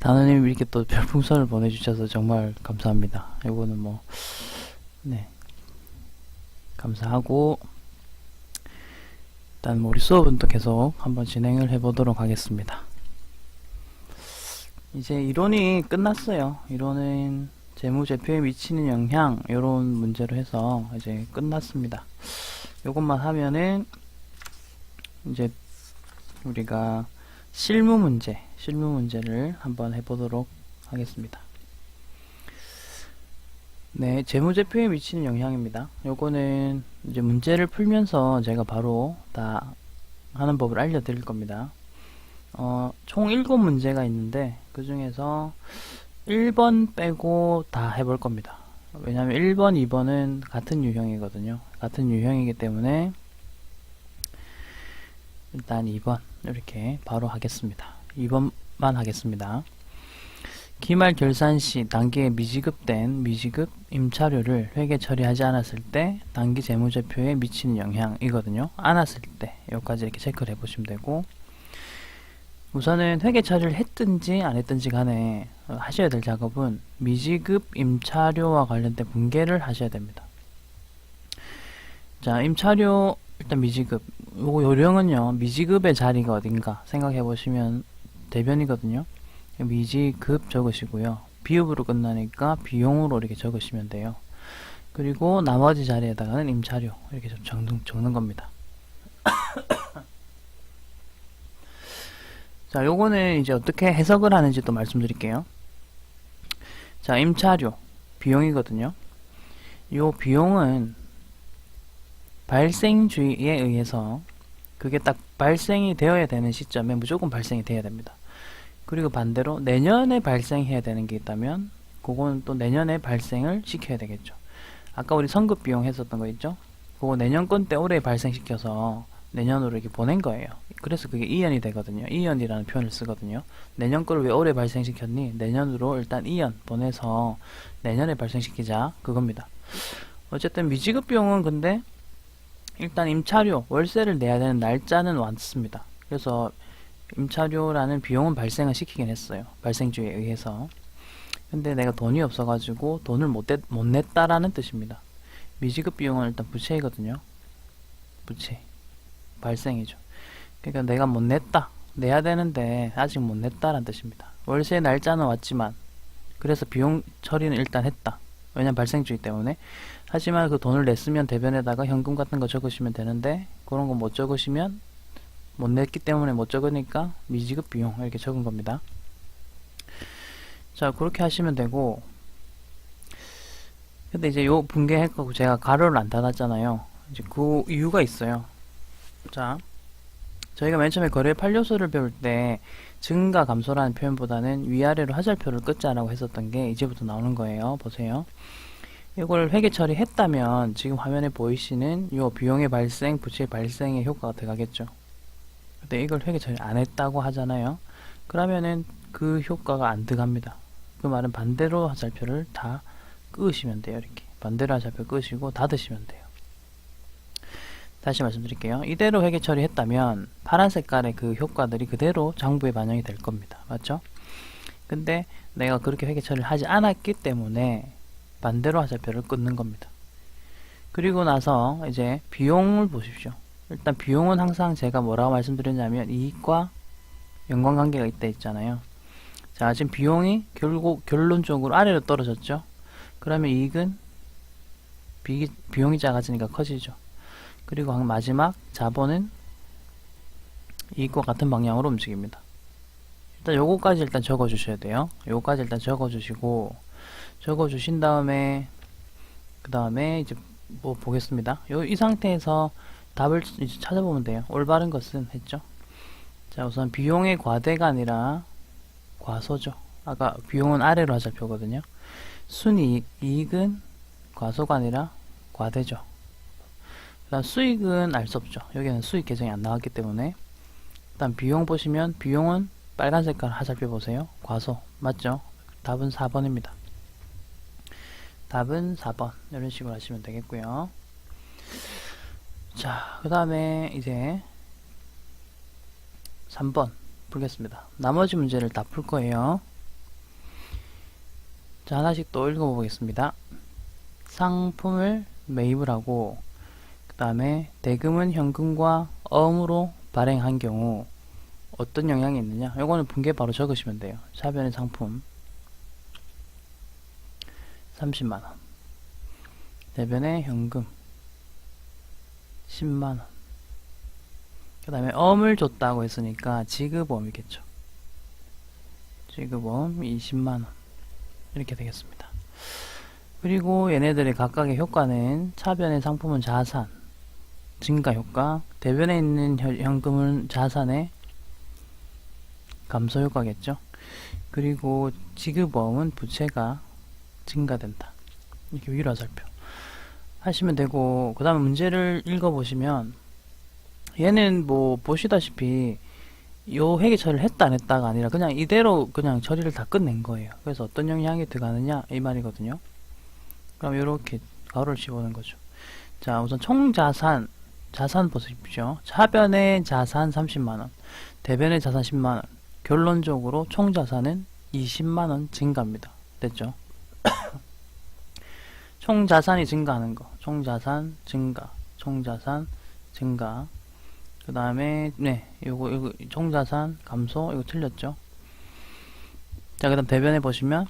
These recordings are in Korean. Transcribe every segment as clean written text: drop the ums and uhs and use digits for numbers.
단원님 이렇게 또 별풍선을 보내주셔서 정말 감사합니다. 이거는 뭐, 네. 감사하고, 일단 우리 수업은 또 계속 한번 진행을 해보도록 하겠습니다. 이제 이론이 끝났어요. 이론은 재무제표에 미치는 영향, 이런 문제로 해서 이제 끝났습니다. 요것만 하면은, 이제 우리가 실무 문제를 한번 해보도록 하겠습니다. 네, 재무제표에 미치는 영향입니다. 요거는 이제 문제를 풀면서 제가 바로 다 하는 법을 알려드릴 겁니다. 총 7문제가 있는데 그 중에서 1번 빼고 다 해볼 겁니다. 왜냐하면 1번, 2번은 같은 유형이거든요. 같은 유형이기 때문에 일단 2번 이렇게 바로 하겠습니다. 2번만 하겠습니다. 기말 결산 시 단기에 미지급된 미지급 임차료를 회계 처리하지 않았을 때 단기 재무제표에 미치는 영향이거든요. 않았을 때 여기까지 이렇게 체크를 해보시면 되고, 우선은 회계 처리를 했든지 안 했든지 간에 하셔야 될 작업은 미지급 임차료와 관련된 분계를 하셔야 됩니다. 자, 임차료 일단 미지급, 요거 요령은요, 미지급의 자리가 어딘가 생각해 보시면 대변이거든요. 미지급 적으시고요. 비읍으로 끝나니까 비용으로 이렇게 적으시면 돼요. 그리고 나머지 자리에다가는 임차료 이렇게 좀 적는 겁니다. 자, 요거는 이제 어떻게 해석을 하는지 또 말씀드릴게요. 자, 임차료 비용이거든요. 요 비용은 발생주의에 의해서 그게 딱 발생이 되어야 되는 시점에 무조건 발생이 돼야 됩니다. 그리고 반대로 내년에 발생해야 되는 게 있다면 그거는 또 내년에 발생을 시켜야 되겠죠. 아까 우리 선급 비용 했었던 거 있죠? 그거 내년 건 때 올해 발생시켜서 내년으로 이렇게 보낸 거예요. 그래서 그게 이연이 되거든요. 이연이라는 표현을 쓰거든요. 내년 거를 왜 올해 발생시켰니? 내년으로 일단 이연 보내서 내년에 발생시키자, 그겁니다. 어쨌든 미지급 비용은 근데 일단 임차료, 월세를 내야 되는 날짜는 왔습니다. 그래서 임차료라는 비용은 발생을 시키긴 했어요. 발생주에 의해서. 근데 내가 돈이 없어가지고 돈을 못 냈다라는 뜻입니다. 미지급 비용은 일단 부채이거든요. 부채. 발생이죠. 그러니까 내가 못 냈다. 내야 되는데 아직 못 냈다라는 뜻입니다. 월세 날짜는 왔지만, 그래서 비용 처리는 일단 했다. 왜냐면 발생주의 때문에. 하지만 그 돈을 냈으면 대변에다가 현금 같은 거 적으시면 되는데 그런 거 못 적으시면, 못 냈기 때문에 못 적으니까 미지급 비용 이렇게 적은 겁니다. 자, 그렇게 하시면 되고, 근데 이제 요 분개했고 제가 가로를 안 닫았잖아요. 이제 그 이유가 있어요. 자, 저희가 맨 처음에 거래 판료소를 배울 때 증가 감소라는 표현보다는 위아래로 하절표를 끄자라고 했었던 게 이제부터 나오는 거예요. 보세요. 이걸 회계 처리했다면 지금 화면에 보이시는 요 비용의 발생, 부채의 발생의 효과가 들어가겠죠. 근데 이걸 회계 처리 안 했다고 하잖아요. 그러면은 그 효과가 안 들어갑니다. 그 말은 반대로 하절표를 다 끄시면 돼요. 이렇게 반대로 하절표 끄시고 닫으시면 돼요. 다시 말씀드릴게요. 이대로 회계 처리했다면 파란 색깔의 그 효과들이 그대로 장부에 반영이 될 겁니다. 맞죠? 근데 내가 그렇게 회계 처리를 하지 않았기 때문에 반대로 하절표를 끊는 겁니다. 그리고 나서 이제 비용을 보십시오. 일단 비용은 항상 제가 뭐라고 말씀드렸냐면 이익과 연관관계가 있다 했잖아요. 자, 지금 비용이 결론적으로 아래로 떨어졌죠. 그러면 이익은 비용이 작아지니까 커지죠. 그리고 마지막 자본은 이익과 같은 방향으로 움직입니다. 일단 요거까지 일단 적어 주셔야 돼요. 요거까지 일단 적어 주시고, 적어 주신 다음에 그 다음에 이제 뭐 보겠습니다. 이 상태에서 답을 이제 찾아보면 돼요. 올바른 것은 했죠. 자, 우선 비용의 과대가 아니라 과소죠. 아까 비용은 아래로 하절표거든요. 순이익, 이익은 과소가 아니라 과대죠. 그다음 수익은 알 수 없죠. 여기는 수익 계정이 안 나왔기 때문에. 일단 비용 보시면 비용은 빨간 색깔 하절표 보세요. 과소 맞죠? 답은 4번입니다. 답은 4번 이런 식으로 하시면 되겠고요. 자, 그 다음에 이제 3번 풀겠습니다. 나머지 문제를 다 풀 거예요. 자, 하나씩 또 읽어보겠습니다. 상품을 매입을 하고 그 다음에 대금은 현금과 어음으로 발행한 경우 어떤 영향이 있느냐? 요거는 분계 바로 적으시면 돼요. 차변의 상품 30만원, 대변의 현금 10만원, 그 다음에 어음을 줬다고 했으니까 지급어음이겠죠. 지급어음 20만원 이렇게 되겠습니다. 그리고 얘네들의 각각의 효과는 차변의 상품은 자산 증가 효과, 대변에 있는 현금은 자산의 감소 효과겠죠. 그리고 지급어음은 부채가 증가된다. 이렇게 위로화살표 하시면 되고, 그 다음에 문제를 읽어보시면 얘는 뭐 보시다시피 요 회계 처리를 했다 안 했다가 아니라 그냥 이대로 그냥 처리를 다 끝낸 거예요. 그래서 어떤 영향이 들어가느냐 이 말이거든요. 그럼 이렇게 가로를 씌우는 거죠. 자, 우선 총자산 자산 보십시오. 차변의 자산 30만원, 대변의 자산 10만원. 결론적으로 총자산은 20만원 증가합니다. 됐죠? 총자산이 증가하는 거. 총자산 증가. 총자산 증가. 그 다음에, 네, 요거, 총자산 감소. 이거 틀렸죠? 자, 그 다음 대변에 보시면,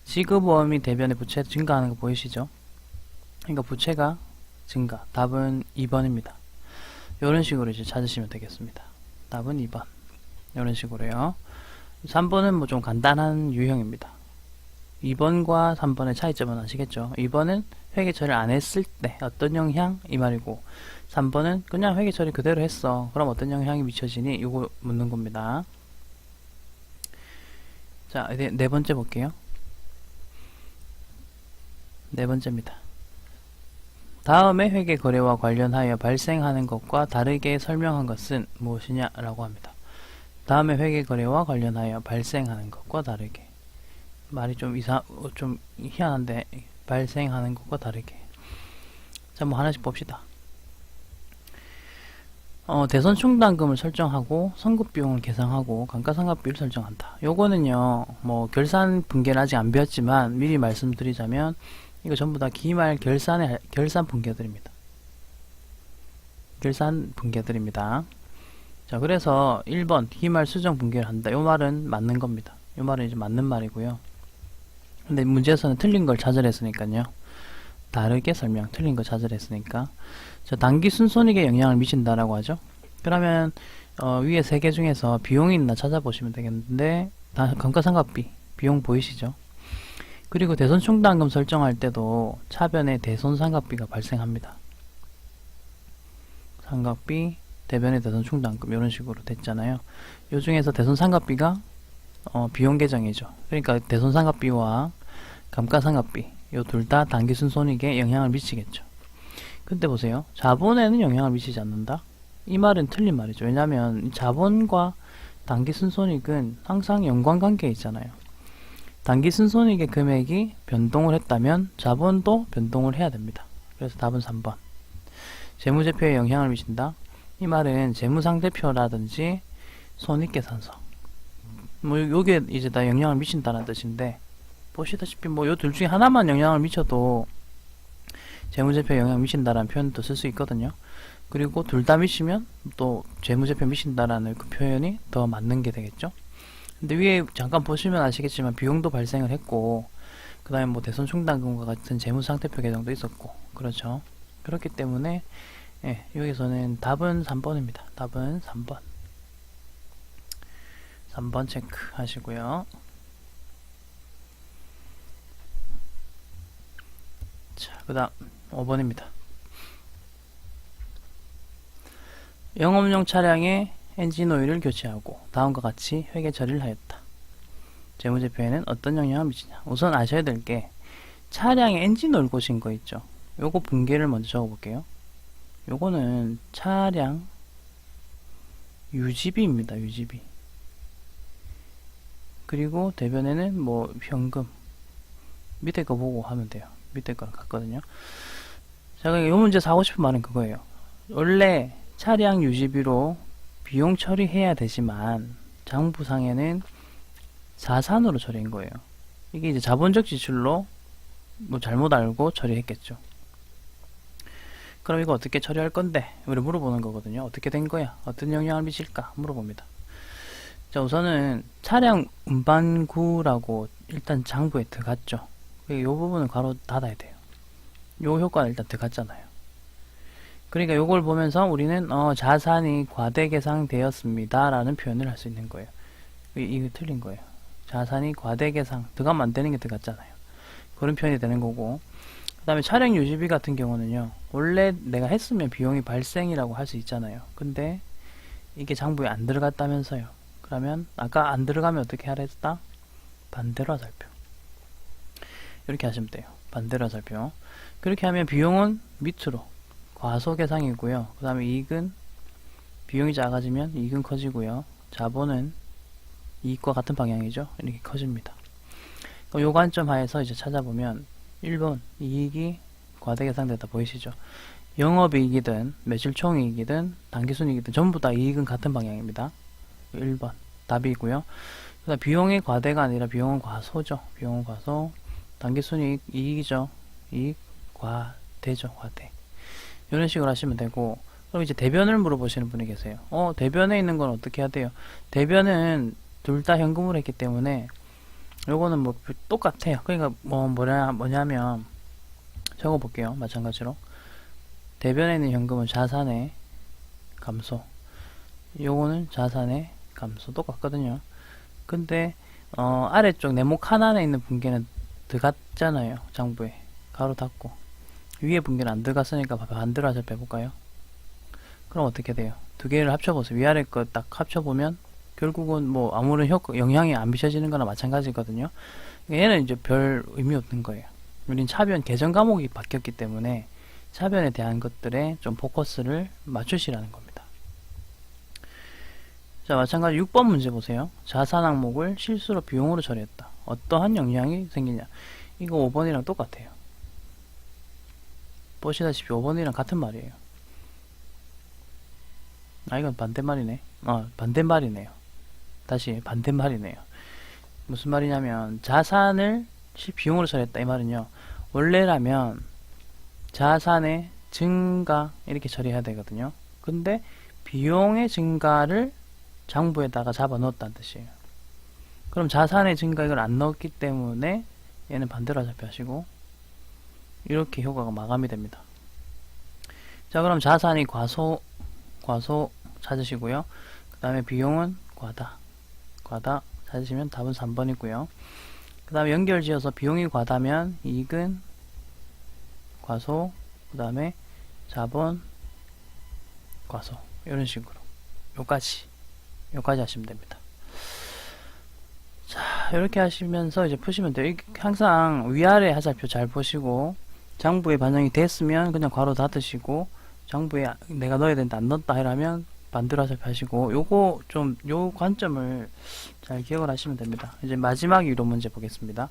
지급어음이 대변의 부채 증가하는 거 보이시죠? 그러니까 부채가 증가. 답은 2번입니다. 이런 식으로 이제 찾으시면 되겠습니다. 답은 2번. 이런 식으로요. 3번은 뭐 좀 간단한 유형입니다. 2번과 3번의 차이점은 아시겠죠? 2번은 회계 처리를 안 했을 때 어떤 영향? 이 말이고, 3번은 그냥 회계 처리 그대로 했어. 그럼 어떤 영향이 미쳐지니? 이거 묻는 겁니다. 자, 이제 네 번째 볼게요. 네 번째입니다. 다음에 회계 거래와 관련하여 발생하는 것과 다르게 설명한 것은 무엇이냐? 라고 합니다. 다음에 회계 거래와 관련하여 발생하는 것과 다르게. 말이 좀 좀 희한한데, 발생하는 것과 다르게. 자, 뭐 하나씩 봅시다. 대선 충당금을 설정하고 선급비용을 계상하고 감가상각비를 설정한다. 요거는요, 뭐 결산 분계는 아직 안 배웠지만 미리 말씀드리자면 이거 전부 다 기말 결산 분계들입니다. 결산 분계들입니다. 자, 그래서 1번 기말 수정 분계를 한다. 요 말은 맞는 겁니다. 요 말은 이제 맞는 말이고요. 근데 문제에서는 틀린 걸 찾으려 했으니까요. 다르게 설명, 틀린 거 찾으려 했으니까. 자, 단기 순손익에 영향을 미친다라고 하죠. 그러면 위에 세 개 중에서 비용이 있나 찾아보시면 되겠는데, 감가상각비 비용 보이시죠? 그리고 대손 충당금 설정할 때도 차변에 대손 상각비가 발생합니다. 상각비, 대변의 대손 충당금 이런 식으로 됐잖아요. 요 중에서 대손 상각비가 비용 계정이죠. 그러니까 대손 상각비와 감가상각비 요 둘 다 단기 순손익에 영향을 미치겠죠. 근데 보세요. 자본에는 영향을 미치지 않는다? 이 말은 틀린 말이죠. 왜냐하면 자본과 단기 순손익은 항상 연관관계에 있잖아요. 단기 순손익의 금액이 변동을 했다면 자본도 변동을 해야 됩니다. 그래서 답은 3번. 재무제표에 영향을 미친다? 이 말은 재무상대표라든지 손익계산서 뭐 요게 이제 다 영향을 미친다는 뜻인데, 보시다시피 뭐 요 둘 중에 하나만 영향을 미쳐도 재무제표에 영향을 미친다라는 표현도 쓸 수 있거든요. 그리고 둘 다 미치면 또 재무제표에 미친다라는 그 표현이 더 맞는 게 되겠죠. 근데 위에 잠깐 보시면 아시겠지만 비용도 발생을 했고, 그 다음에 뭐 대손 충당금과 같은 재무상태표 계정도 있었고, 그렇죠. 그렇기 때문에 예, 여기서는 답은 3번입니다. 답은 3번. 3번 체크 하시고요. 자, 그 다음 5번입니다. 영업용 차량의 엔진 오일을 교체하고 다음과 같이 회계 처리를 하였다. 재무제표에는 어떤 영향을 미치냐? 우선 아셔야 될 게, 차량에 엔진 오일 꽂힌 거 있죠? 요거 분계를 먼저 적어볼게요. 요거는 차량 유지비입니다. 유지비. 그리고 대변에는 뭐 현금, 밑에 거 보고 하면 돼요. 밑에 거랑 같거든요. 제가 이 문제에서 하고 싶은 말은 그거예요. 원래 차량 유지비로 비용 처리해야 되지만 장부상에는 자산으로 처리한 거예요. 이게 이제 자본적 지출로 뭐 잘못 알고 처리했겠죠. 그럼 이거 어떻게 처리할 건데? 우리 물어보는 거거든요. 어떻게 된 거야? 어떤 영향을 미칠까? 물어봅니다. 자, 우선은 차량 운반구라고 일단 장부에 들어갔죠. 이 부분은 괄호 닫아야 돼요. 요 효과는 일단 들어갔잖아요. 그러니까 요걸 보면서 우리는 자산이 과대 계상되었습니다 라는 표현을 할 수 있는 거예요. 이거 틀린 거예요. 자산이 과대 계상 들어가면 안 되는 게 들어갔잖아요. 그런 표현이 되는 거고, 그 다음에 차량 유지비 같은 경우는요, 원래 내가 했으면 비용이 발생이라고 할 수 있잖아요. 근데 이게 장부에 안 들어갔다면서요. 그러면 아까 안 들어가면 어떻게 하라 했다? 반대로 화살표. 이렇게 하시면 돼요. 반대로 화살표. 그렇게 하면 비용은 밑으로 과소계상이고요. 그 다음에 이익은, 비용이 작아지면 이익은 커지고요. 자본은 이익과 같은 방향이죠. 이렇게 커집니다. 그럼 요 관점 하에서 이제 찾아보면 1번 이익이 과대계상되다 보이시죠? 영업이익이든 매출총이익이든 당기순이익이든 전부 다 이익은 같은 방향입니다. 1번 답이고요. 그다음 비용이 과대가 아니라 비용은 과소죠. 비용은 과소. 당기순이익 이익이죠. 이익 과대죠. 과대. 이런 식으로 하시면 되고, 그럼 이제 대변을 물어보시는 분이 계세요. 대변에 있는 건 어떻게 해야 돼요? 대변은 둘 다 현금으로 했기 때문에 요거는 뭐 똑같아요. 그러니까 뭐냐면 적어 볼게요. 마찬가지로 대변에 있는 현금은 자산의 감소, 요거는 자산의 감소 똑같거든요. 근데 아래쪽 네모 칸 안에 있는 분계는 들어갔잖아요. 장부에 가로 닫고, 위에 분계는 안 들어갔으니까 반대로 해서 빼볼까요? 그럼 어떻게 돼요? 두 개를 합쳐보세요. 위아래 거 딱 합쳐보면 결국은 뭐 아무런 영향이 안 미쳐지는 거나 마찬가지거든요. 얘는 이제 별 의미 없는 거예요. 우린 차변 개정 과목이 바뀌었기 때문에 차변에 대한 것들에 좀 포커스를 맞추시라는 겁니다. 자, 마찬가지 6번 문제 보세요. 자산 항목을 실수로 비용으로 처리했다. 어떠한 영향이 생기냐? 이거 5번이랑 똑같아요. 보시다시피 5번이랑 같은 말이에요. 이건 반대말이네. 반대말이네요. 다시 반대말이네요. 무슨 말이냐면 자산을 비용으로 처리했다 이 말은요, 원래라면 자산의 증가 이렇게 처리해야 되거든요. 근데 비용의 증가를 장부에다가 잡아 넣었다는 뜻이에요. 그럼 자산의 증가 이걸 안 넣었기 때문에 얘는 반대로 화살표 하시고 이렇게 효과가 마감이 됩니다. 자, 그럼 자산이 과소 찾으시고요. 그 다음에 비용은 과다 찾으시면 답은 3번이고요. 그 다음에 연결 지어서 비용이 과다면 이익은 과소, 그 다음에 자본 과소, 이런 식으로 요까지 하시면 됩니다. 자, 이렇게 하시면서 이제 푸시면 돼요. 항상 위아래 화살표 잘 보시고 장부에 반영이 됐으면 그냥 괄호 닫으시고, 장부에 내가 넣어야 되는데 안 넣었다 이러면 반대로 화살표 하시고, 요 관점을 잘 기억을 하시면 됩니다. 이제 마지막 이론 문제 보겠습니다.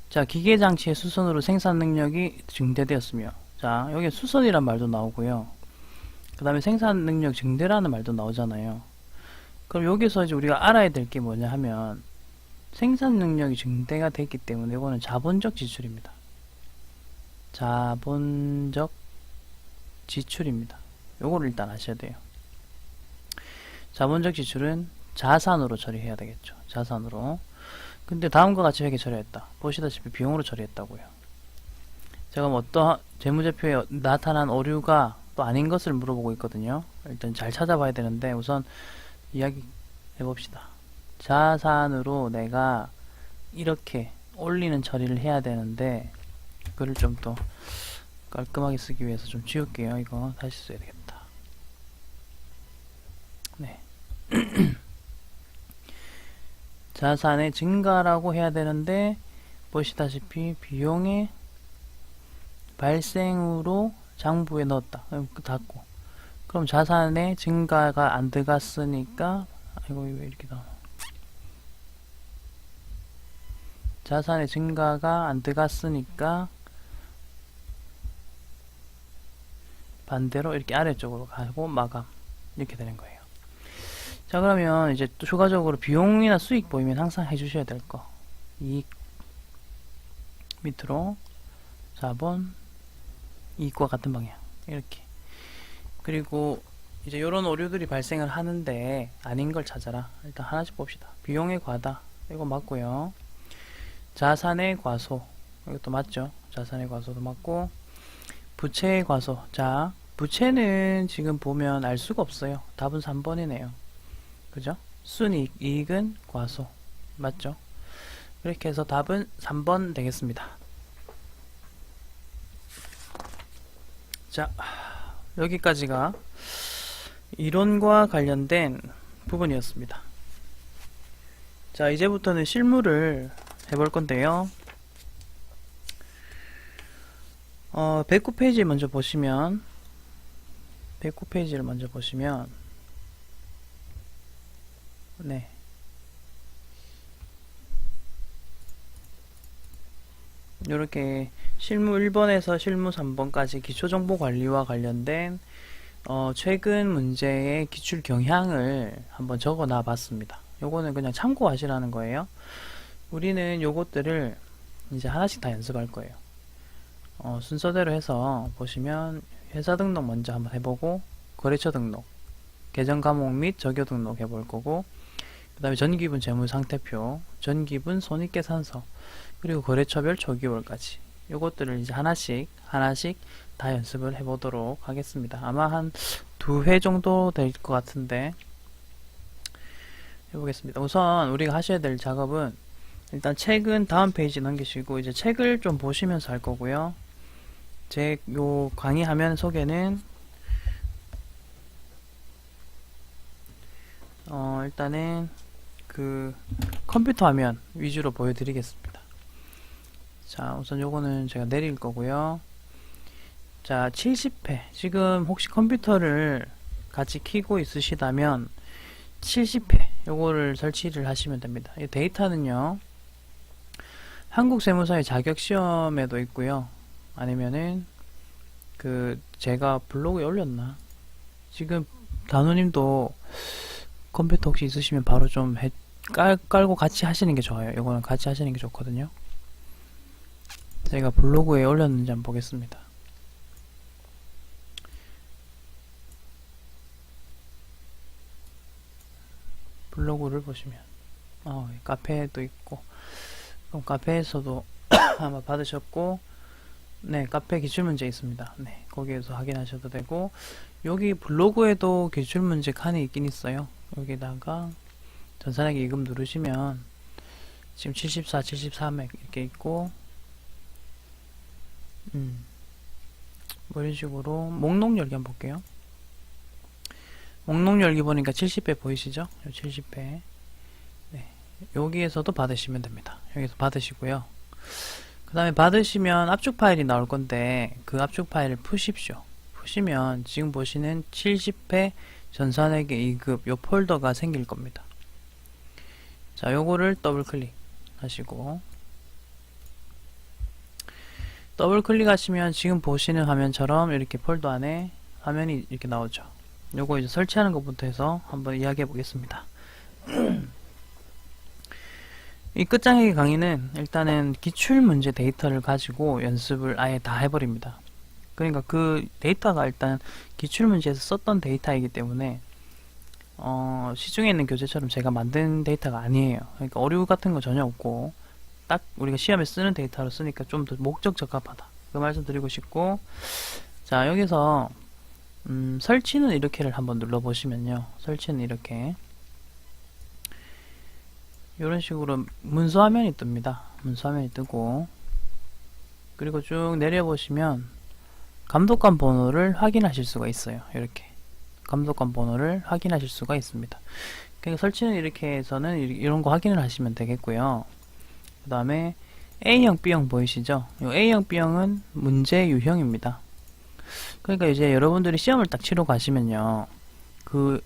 자, 기계장치의 수선으로 생산 능력이 증대되었으며, 자, 여기 수선이란 말도 나오고요. 그 다음에 생산 능력 증대라는 말도 나오잖아요. 그럼 여기서 이제 우리가 알아야 될 게 뭐냐 하면, 생산 능력이 증대가 됐기 때문에 이거는 자본적 지출입니다. 자본적 지출입니다. 요거를 일단 아셔야 돼요. 자본적 지출은 자산으로 처리해야 되겠죠. 자산으로. 근데 다음과 같이 회계 처리했다. 보시다시피 비용으로 처리했다고요. 제가 뭐 어떠한 재무제표에 나타난 오류가 또 아닌 것을 물어보고 있거든요. 일단 잘 찾아봐야 되는데 우선 이야기 해봅시다. 자산으로 내가 이렇게 올리는 처리를 해야 되는데 그걸 좀 더 깔끔하게 쓰기 위해서 좀 지울게요. 이거 다시 써야 되겠다. 네. 자산의 증가라고 해야 되는데 보시다시피 비용의 발생으로 장부에 넣었다. 닫고. 그럼 자산의 증가가 안 들어갔으니까 아이고 왜 이렇게 나와. 자산의 증가가 안 들어갔으니까 반대로 이렇게 아래쪽으로 가고 마감 이렇게 되는 거예요. 자, 그러면 이제 또 추가적으로 비용이나 수익 보이면 항상 해주셔야 될 거. 이익 밑으로 자본, 이익과 같은 방향. 이렇게. 그리고 이제 요런 오류들이 발생을 하는데 아닌 걸 찾아라. 일단 하나씩 봅시다. 비용의 과다. 이거 맞고요. 자산의 과소. 이것도 맞죠? 자산의 과소도 맞고, 부채의 과소. 자, 부채는 지금 보면 알 수가 없어요. 답은 3번이네요. 그죠? 순이익, 이익은 과소. 맞죠? 이렇게 해서 답은 3번 되겠습니다. 자, 여기까지가 이론과 관련된 부분이었습니다. 자, 이제부터는 실무를 해볼 건데요. 109페이지 먼저 보시면, 109페이지를 먼저 보시면, 네. 요렇게 실무 1번에서 실무 3번까지 기초정보관리와 관련된 최근 문제의 기출 경향을 한번 적어 놔 봤습니다. 요거는 그냥 참고하시라는 거예요. 우리는 요것들을 이제 하나씩 다 연습할 거예요. 순서대로 해서 보시면 회사 등록 먼저 한번 해보고, 거래처 등록, 계정 감목 및 적요 등록 해볼 거고, 그 다음에 전기분 재무상태표, 전기분 손익계산서, 그리고 거래처별 조기월까지 요것들을 이제 하나씩 다 연습을 해보도록 하겠습니다. 아마 한 2회 정도 될 것 같은데 해보겠습니다. 우선 우리가 하셔야 될 작업은 일단 책은 다음 페이지 넘기시고 이제 책을 좀 보시면서 할 거고요. 제 요 강의 화면 소개는 일단은 그 컴퓨터 화면 위주로 보여드리겠습니다. 자, 우선 요거는 제가 내릴 거고요. 자, 70회. 지금 혹시 컴퓨터를 같이 키고 있으시다면 70회 요거를 설치를 하시면 됩니다. 이 데이터는요, 한국세무사의 자격시험에도 있고요. 아니면은 제가 블로그에 올렸나? 지금 단우님도 컴퓨터 혹시 있으시면 바로 좀 깔고 같이 하시는 게 좋아요. 요거는 같이 하시는 게 좋거든요. 제가 블로그에 올렸는지 한번 보겠습니다. 블로그를 보시면 카페도 있고, 그럼 카페에서도 아마 받으셨고, 네, 카페 기출문제 있습니다. 네, 거기에서 확인하셔도 되고, 여기 블로그에도 기출문제 칸이 있긴 있어요. 여기다가 전산액 이금 누르시면 지금 74, 73액 이렇게 있고, 뭐 이런 식으로 목록 열기 한번 볼게요. 목록 열기 보니까 70배 보이시죠? 70배. 네, 여기에서도 받으시면 됩니다. 여기서 받으시고요. 그 다음에 받으시면 압축 파일이 나올 건데 그 압축 파일을 푸십시오. 푸시면 지금 보시는 70회 전산액의 2급 요 폴더가 생길 겁니다. 자, 요거를 더블 클릭 하시고, 더블 클릭하시면 지금 보시는 화면처럼 이렇게 폴더 안에 화면이 이렇게 나오죠. 요거 이제 설치하는 것부터 해서 한번 이야기해 보겠습니다. 이 끝장의 강의는 일단은 기출문제 데이터를 가지고 연습을 아예 다 해버립니다. 그러니까 그 데이터가 일단 기출문제에서 썼던 데이터이기 때문에 시중에 있는 교재처럼 제가 만든 데이터가 아니에요. 그러니까 어류 같은 거 전혀 없고 딱 우리가 시험에 쓰는 데이터로 쓰니까 좀 더 목적 적합하다, 그 말씀 드리고 싶고, 자, 여기서 설치는 이렇게를 한번 눌러보시면요, 설치는 이렇게 이런 식으로 문서 화면이 뜹니다. 문서 화면이 뜨고, 그리고 쭉 내려보시면 감독관 번호를 확인하실 수가 있어요. 이렇게 감독관 번호를 확인하실 수가 있습니다. 그러니까 설치는 이렇게 해서는 이런 거 확인을 하시면 되겠고요. 그 다음에 A형, B형 보이시죠? 이 A형, B형은 문제 유형입니다. 그러니까 이제 여러분들이 시험을 딱 치러 가시면요, 그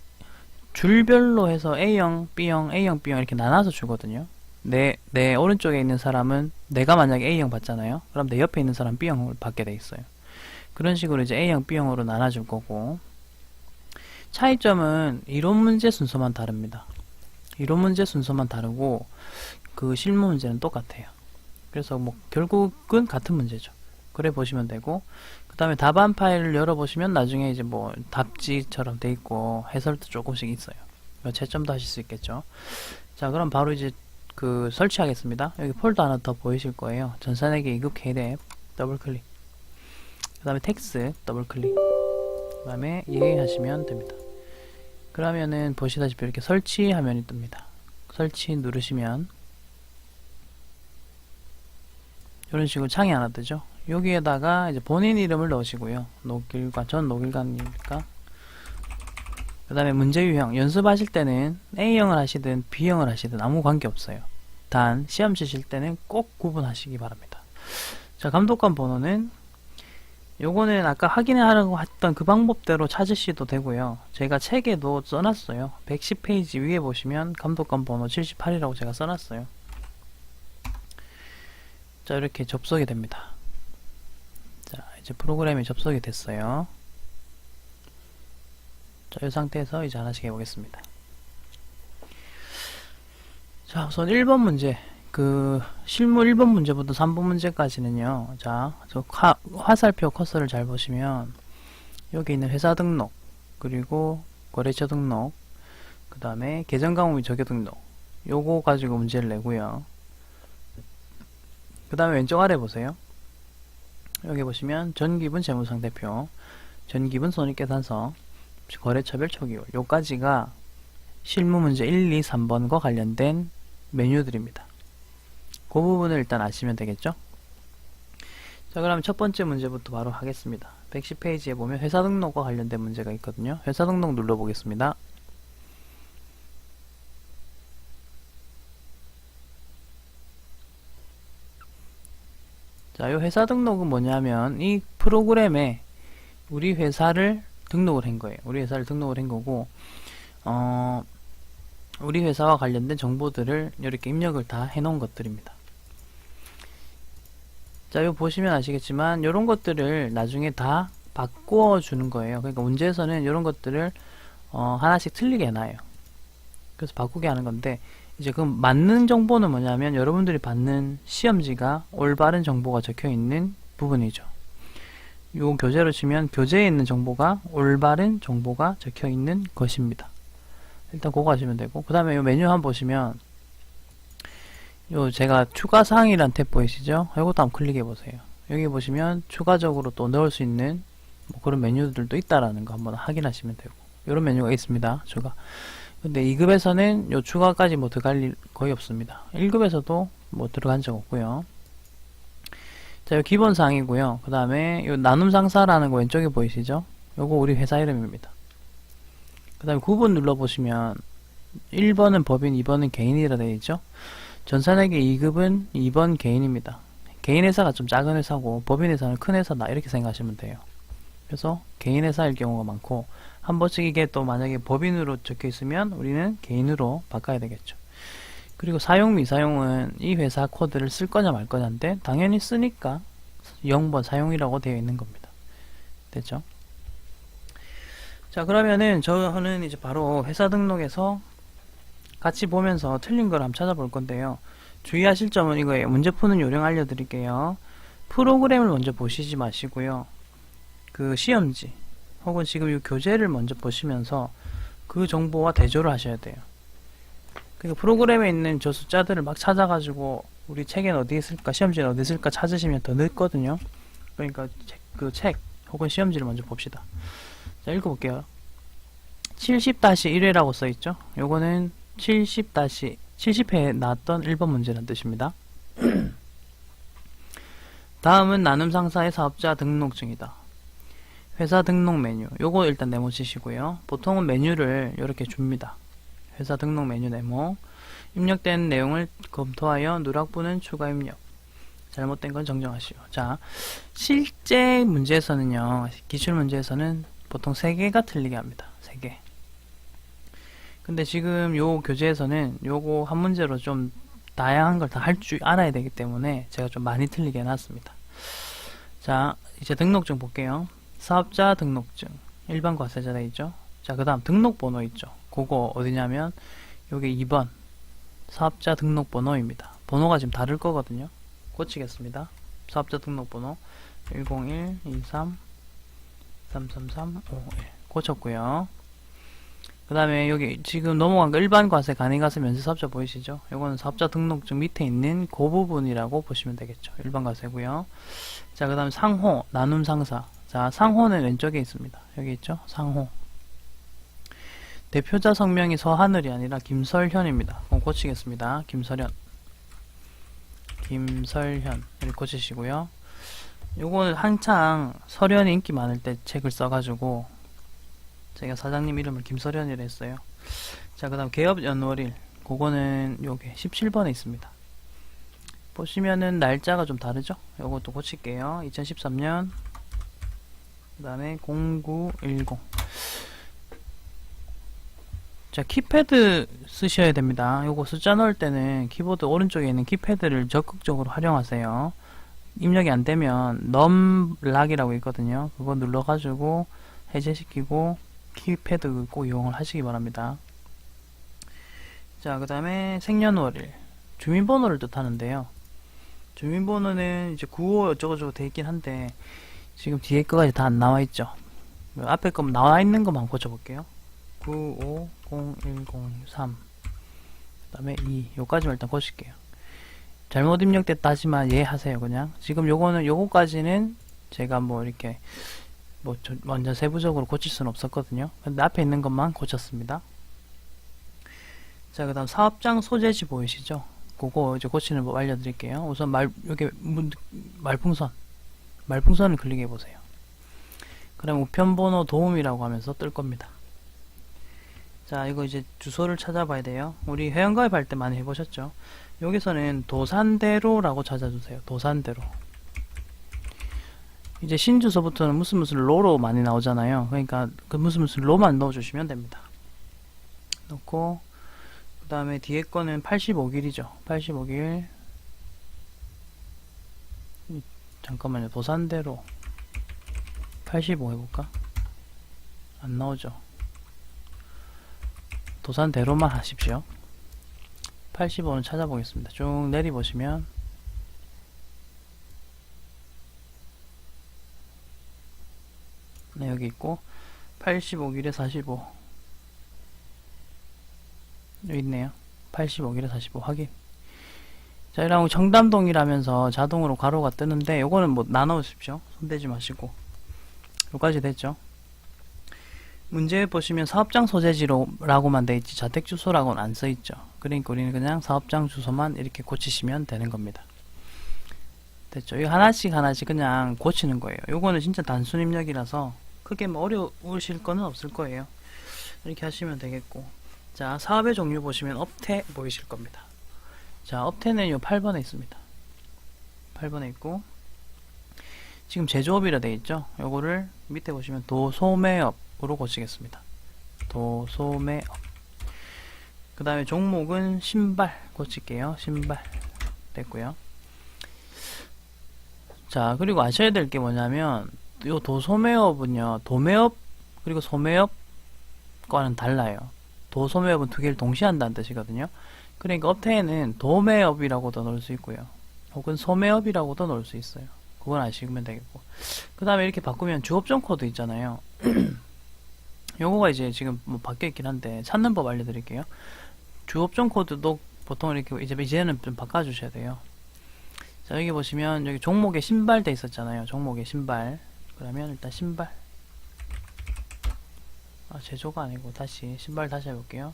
줄별로 해서 A형, B형, A형, B형 이렇게 나눠서 주거든요. 내 오른쪽에 있는 사람은 내가 만약에 A형 받잖아요. 그럼 내 옆에 있는 사람 B형을 받게 돼 있어요. 그런 식으로 이제 A형, B형으로 나눠줄 거고, 차이점은 이론 문제 순서만 다릅니다. 이론 문제 순서만 다르고 그 실무 문제는 똑같아요. 그래서 뭐 결국은 같은 문제죠. 그래 보시면 되고, 그 다음에 답안 파일을 열어보시면 나중에 이제 뭐 답지처럼 돼 있고 해설도 조금씩 있어요. 채점도 하실 수 있겠죠. 자, 그럼 바로 이제 그 설치하겠습니다. 여기 폴더 하나 더 보이실 거예요. 전산회계 2급 K랩 더블 클릭. 그 다음에 텍스 더블 클릭. 그 다음에 예 하시면 됩니다. 그러면은 보시다시피 이렇게 설치 화면이 뜹니다. 설치 누르시면 이런 식으로 창이 하나 뜨죠. 여기에다가 이제 본인 이름을 넣으시고요. 노길관, 전 노길관이니까. 그 다음에 문제 유형, 연습하실 때는 A형을 하시든 B형을 하시든 아무 관계 없어요. 단 시험 치실 때는 꼭 구분하시기 바랍니다. 자, 감독관 번호는 요거는 아까 확인하려고 했던 그 방법대로 찾으셔도 되고요. 제가 책에도 써놨어요. 110페이지 위에 보시면 감독관 번호 78이라고 제가 써놨어요. 자, 이렇게 접속이 됩니다. 자, 이제 프로그램이 접속이 됐어요. 자, 이 상태에서 이제 하나씩 해보겠습니다. 자, 우선 1번 문제. 그 실무 1번 문제부터 3번 문제까지는요. 자, 저 화살표 커서를 잘 보시면 여기 있는 회사 등록, 그리고 거래처 등록, 그 다음에 계정 강호 및 적용 등록, 요거 가지고 문제를 내고요. 그 다음에 왼쪽 아래 보세요. 여기 보시면 전기분 재무상대표, 전기분 손익계산서, 거래처별 초기율, 요까지가 실무 문제 1, 2, 3번과 관련된 메뉴들입니다. 그 부분을 일단 아시면 되겠죠? 자, 그럼 첫 번째 문제부터 바로 하겠습니다. 110페이지에 보면 회사 등록과 관련된 문제가 있거든요. 회사 등록 눌러보겠습니다. 자, 이 회사 등록은 뭐냐면 이 프로그램에 우리 회사를 등록을 한 거예요. 우리 회사를 등록을 한 거고, 우리 회사와 관련된 정보들을 이렇게 입력을 다 해놓은 것들입니다. 자, 이거 보시면 아시겠지만 이런 것들을 나중에 다 바꾸어 주는 거예요. 그러니까 문제에서는 이런 것들을 하나씩 틀리게 해놔요. 그래서 바꾸게 하는 건데, 이제 그 맞는 정보는 뭐냐면 여러분들이 받는 시험지가 올바른 정보가 적혀 있는 부분이죠. 요 교재로 치면 교재에 있는 정보가 올바른 정보가 적혀 있는 것입니다. 일단 그거 하시면 되고, 그 다음에 요 메뉴 한번 보시면 요 제가 추가사항이란 탭 보이시죠? 이것도 한번 클릭해 보세요. 여기 보시면 추가적으로 또 넣을 수 있는 뭐 그런 메뉴들도 있다라는 거 한번 확인하시면 되고, 이런 메뉴가 있습니다. 추가. 근데 2급에서는 요 추가까지 뭐 들어갈 일 거의 없습니다. 1급에서도 뭐 들어간 적 없고요. 자, 요 기본사항이고요. 그 다음에 요 나눔 상사라는 거 왼쪽에 보이시죠? 요거 우리 회사 이름입니다. 그 다음에 9번 눌러보시면 1번은 법인, 2번은 개인이라 되어 있죠? 전산회계 2급은 2번 개인입니다. 개인 회사가 좀 작은 회사고 법인 회사는 큰 회사다 이렇게 생각하시면 돼요. 그래서 개인 회사일 경우가 많고, 한 번씩 이게 또 만약에 법인으로 적혀 있으면 우리는 개인으로 바꿔야 되겠죠. 그리고 사용 미사용은 이 회사 코드를 쓸 거냐 말 거냐인데 당연히 쓰니까 0번 사용이라고 되어 있는 겁니다. 됐죠? 자, 그러면은 저는 이제 바로 회사 등록에서 같이 보면서 틀린 걸 한번 찾아볼 건데요. 주의하실 점은 이거예요. 문제 푸는 요령 알려드릴게요. 프로그램을 먼저 보시지 마시고요. 그 시험지 혹은 지금 이 교재를 먼저 보시면서 그 정보와 대조를 하셔야 돼요. 그러니까 프로그램에 있는 저 숫자들을 막 찾아가지고 우리 책엔 어디 있을까, 시험지는 어디 있을까 찾으시면 더 늦거든요. 그러니까 그 책 혹은 시험지를 먼저 봅시다. 자, 읽어볼게요. 70-1회라고 써있죠. 요거는 70회에 나왔던 1번 문제라는 뜻입니다. 다음은 나눔 상사의 사업자 등록증이다. 회사 등록 메뉴, 요거 일단 네모 치시고요. 보통은 메뉴를 이렇게 줍니다. 회사 등록 메뉴 네모, 입력된 내용을 검토하여 누락부는 추가 입력, 잘못된 건 정정하시오. 자, 실제 문제에서는요, 기출 문제에서는 보통 3개가 틀리게 합니다. 3개. 근데 지금 요 교재에서는 요거 한 문제로 좀 다양한 걸 다 할 줄 알아야 되기 때문에 제가 좀 많이 틀리게 해놨습니다. 자, 이제 등록증 볼게요. 사업자 등록증, 일반 과세자 되어 있죠. 자, 그 다음 등록번호 있죠. 그거 어디냐면 요게 2번 사업자 등록번호입니다. 번호가 지금 다를 거거든요. 고치겠습니다. 사업자 등록번호 101 23 333 51 고쳤고요. 그 다음에 여기 지금 넘어간 거 일반 과세, 간이 과세, 면세 사업자 보이시죠? 요거는 사업자 등록증 밑에 있는 그 부분이라고 보시면 되겠죠. 일반 과세고요. 자, 그 다음에 상호, 나눔 상사. 자, 상호는 왼쪽에 있습니다. 여기 있죠? 상호. 대표자 성명이 서하늘이 아니라 김설현입니다. 그럼 고치겠습니다. 김설현. 김설현. 이렇게 고치시고요. 요거는 한창 설현이 인기 많을 때 책을 써가지고 제가 사장님 이름을 김설현이라 했어요. 자, 그 다음 개업 연월일. 그거는 요게 17번에 있습니다. 보시면은 날짜가 좀 다르죠? 요것도 고칠게요. 2013년 그 다음에 0910. 자, 키패드 쓰셔야 됩니다. 요거 숫자 넣을 때는 키보드 오른쪽에 있는 키패드를 적극적으로 활용하세요. 입력이 안 되면 넘락이라고 있거든요. 그거 눌러가지고 해제시키고 키패드 꼭 이용을 하시기 바랍니다. 자, 그 다음에 생년월일. 주민번호를 뜻하는데요. 주민번호는 이제 95 어쩌고저쩌고 돼 있긴 한데 지금 뒤에 거까지 다 안 나와 있죠. 앞에 거 나와 있는 것만 고쳐볼게요. 950103 그 다음에 2 요까지만 일단 고칠게요. 잘못 입력됐다 하지만 예 하세요. 그냥 지금 요거까지는 제가 뭐 이렇게 뭐 완전 세부적으로 고칠 수는 없었거든요. 근데 앞에 있는 것만 고쳤습니다. 자, 그 다음 사업장 소재지 보이시죠? 그거 이제 고치는 법 알려드릴게요. 우선 여기 말풍선을 클릭해 보세요. 그럼 우편번호 도움이라고 하면서 뜰 겁니다. 자, 이거 이제 주소를 찾아봐야 돼요. 우리 회원가입 할 때 많이 해보셨죠? 여기서는 도산대로라고 찾아주세요. 도산대로. 이제 신주소부터는 무슨 로로 많이 나오잖아요. 그러니까 그 무슨 로만 넣어주시면 됩니다. 넣고 그 다음에 뒤에 거는 85길이죠. 85길. 잠깐만요. 도산대로 85 해볼까? 안 나오죠. 도산대로만 하십시오. 85는 찾아보겠습니다. 쭉 내리보시면 네, 여기 있고 85길에 45 여기 있네요. 85길에 45 확인. 자, 이러면 청담동이라면서 자동으로 가로가 뜨는데 요거는 뭐 나눠주십시오. 손대지 마시고. 여기까지 됐죠. 문제 보시면 사업장 소재지라고만 돼 있지 자택 주소라고는 안 써 있죠. 그러니까 우리는 그냥 사업장 주소만 이렇게 고치시면 되는 겁니다. 됐죠. 이거 하나씩 그냥 고치는 거예요. 요거는 진짜 단순 입력이라서 크게 뭐 어려우실 거는 없을 거예요. 이렇게 하시면 되겠고. 자, 사업의 종류 보시면 업태 보이실 겁니다. 자, 업태는 요 8번에 있습니다. 8번에 있고 지금 제조업이라 돼 있죠. 요거를 밑에 보시면 도소매업으로 고치겠습니다. 도소매업. 그 다음에 종목은 신발 고칠게요. 신발 됐고요. 자, 그리고 아셔야 될 게 뭐냐면 요 도소매업은요 도매업 그리고 소매업과는 달라요. 도소매업은 두 개를 동시에 한다는 뜻이거든요. 그러니까 업태에는 도매업이라고도 넣을 수 있고요. 혹은 소매업이라고도 넣을 수 있어요. 그건 아시면 되겠고. 그 다음에 이렇게 바꾸면 주업종 코드 있잖아요. 요거가 이제 지금 뭐 바뀌어 있긴 한데 찾는 법 알려드릴게요. 주업종 코드도 보통 이렇게 이제는 좀 바꿔주셔야 돼요. 자, 여기 보시면 여기 종목에 신발 돼 있었잖아요. 종목에 신발. 그러면 일단 신발. 제조가 아니고 다시 신발 다시 해볼게요.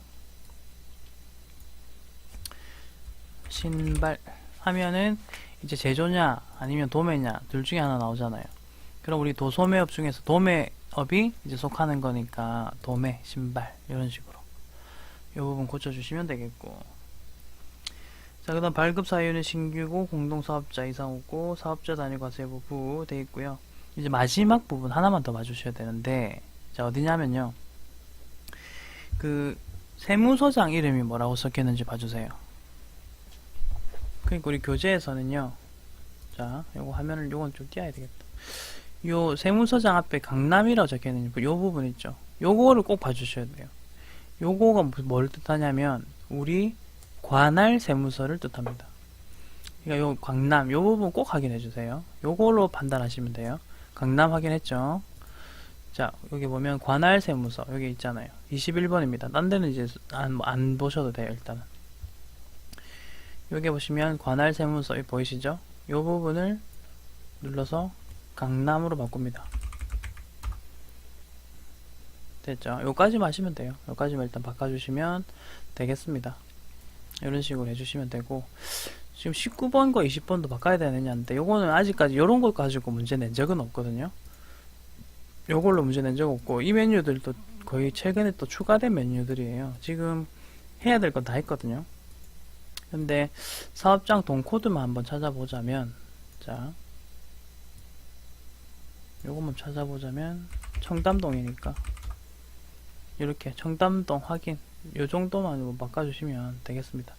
신발 하면은 이제 제조냐 아니면 도매냐 둘 중에 하나 나오잖아요. 그럼 우리 도소매업 중에서 도매업이 이제 속하는 거니까 도매 신발 이런 식으로 이 부분 고쳐주시면 되겠고. 자, 그 다음 발급 사유는 신규고 공동사업자 이상 없고 사업자 단위과세부 부 되어 있고요. 이제 마지막 부분 하나만 더 봐주셔야 되는데, 자, 어디냐면요. 그 세무서장 이름이 뭐라고 적혔는지 봐주세요. 그러니까 우리 교재에서는요. 자, 요거 화면을 요건 좀 띄어야 되겠다. 요 세무서장 앞에 강남이라고 적혀있는 요 부분 있죠. 요거를 꼭 봐주셔야 돼요. 요거가 뭘 뜻하냐면 우리 관할 세무서를 뜻합니다. 그러니까 요 강남 요 부분 꼭 확인해 주세요. 요걸로 판단하시면 돼요. 강남 확인했죠? 자, 여기 보면 관할 세무서 여기 있잖아요. 21번입니다. 딴 데는 이제 안 보셔도 돼요. 일단은 여기 보시면 관할 세무서 보이시죠? 요 부분을 눌러서 강남으로 바꿉니다. 됐죠? 요까지만 하시면 돼요. 요까지만 일단 바꿔주시면 되겠습니다. 이런 식으로 해주시면 되고, 지금 19번과 20번도 바꿔야 되느냐인데 요거는 아직까지 요런 걸 가지고 문제 낸 적은 없거든요. 요걸로 문제 낸 적 없고, 이 메뉴들도 거의 최근에 또 추가된 메뉴들이에요. 지금 해야 될 건 다 했거든요. 근데 사업장 돈 코드만 한번 찾아보자면, 자 요것만 찾아보자면 청담동이니까 이렇게 청담동 확인 요 정도만 바꿔주시면 되겠습니다.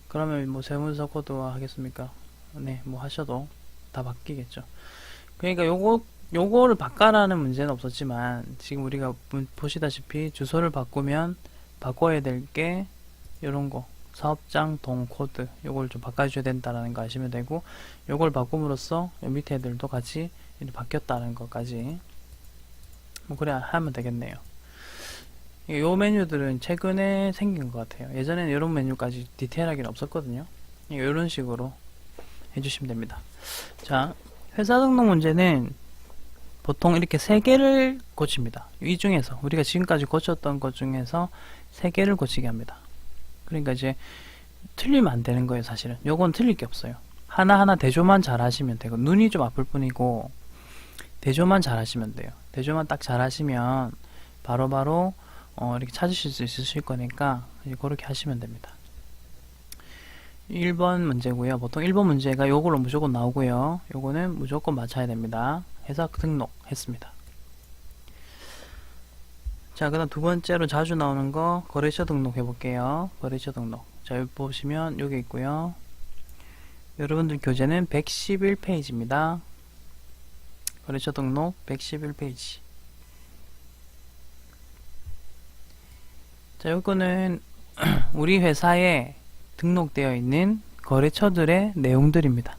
그러면 뭐 세무서 코드화 하겠습니까? 네, 뭐 하셔도 다 바뀌겠죠. 그러니까 요거를 바꿔라는 문제는 없었지만 지금 우리가 보시다시피 주소를 바꾸면 바꿔야 될 게 요런 거 사업장 동 코드 요걸 좀 바꿔줘야 된다라는 거 아시면 되고, 요걸 바꿈으로써 요 밑에 애들도 같이 이렇게 바뀌었다는 것까지 뭐 그래 하면 되겠네요. 요 메뉴들은 최근에 생긴 것 같아요. 예전에는 이런 메뉴까지 디테일하게는 없었거든요. 이런 식으로 해주시면 됩니다. 자, 회사 등록 문제는 보통 이렇게 3개를 고칩니다. 이 중에서 우리가 지금까지 고쳤던 것 중에서 3개를 고치게 합니다. 그러니까 이제 틀리면 안 되는 거예요. 사실은 요건 틀릴 게 없어요. 하나하나 대조만 잘 하시면 되고, 눈이 좀 아플 뿐이고 대조만 잘 하시면 돼요. 대조만 딱 잘 하시면 바로바로 이렇게 찾으실 수 있으실 거니까 그렇게 하시면 됩니다. 1번 문제고요. 보통 1번 문제가 요걸로 무조건 나오고요. 요거는 무조건 맞춰야 됩니다. 회사 등록 했습니다. 자, 그 다음 두 번째로 자주 나오는 거 거래처 등록 해볼게요. 거래처 등록. 자, 여기 보시면 여기 있고요. 여러분들 교재는 111페이지입니다. 거래처 등록 111페이지. 자, 요거는 우리 회사에 등록되어 있는 거래처들의 내용들입니다.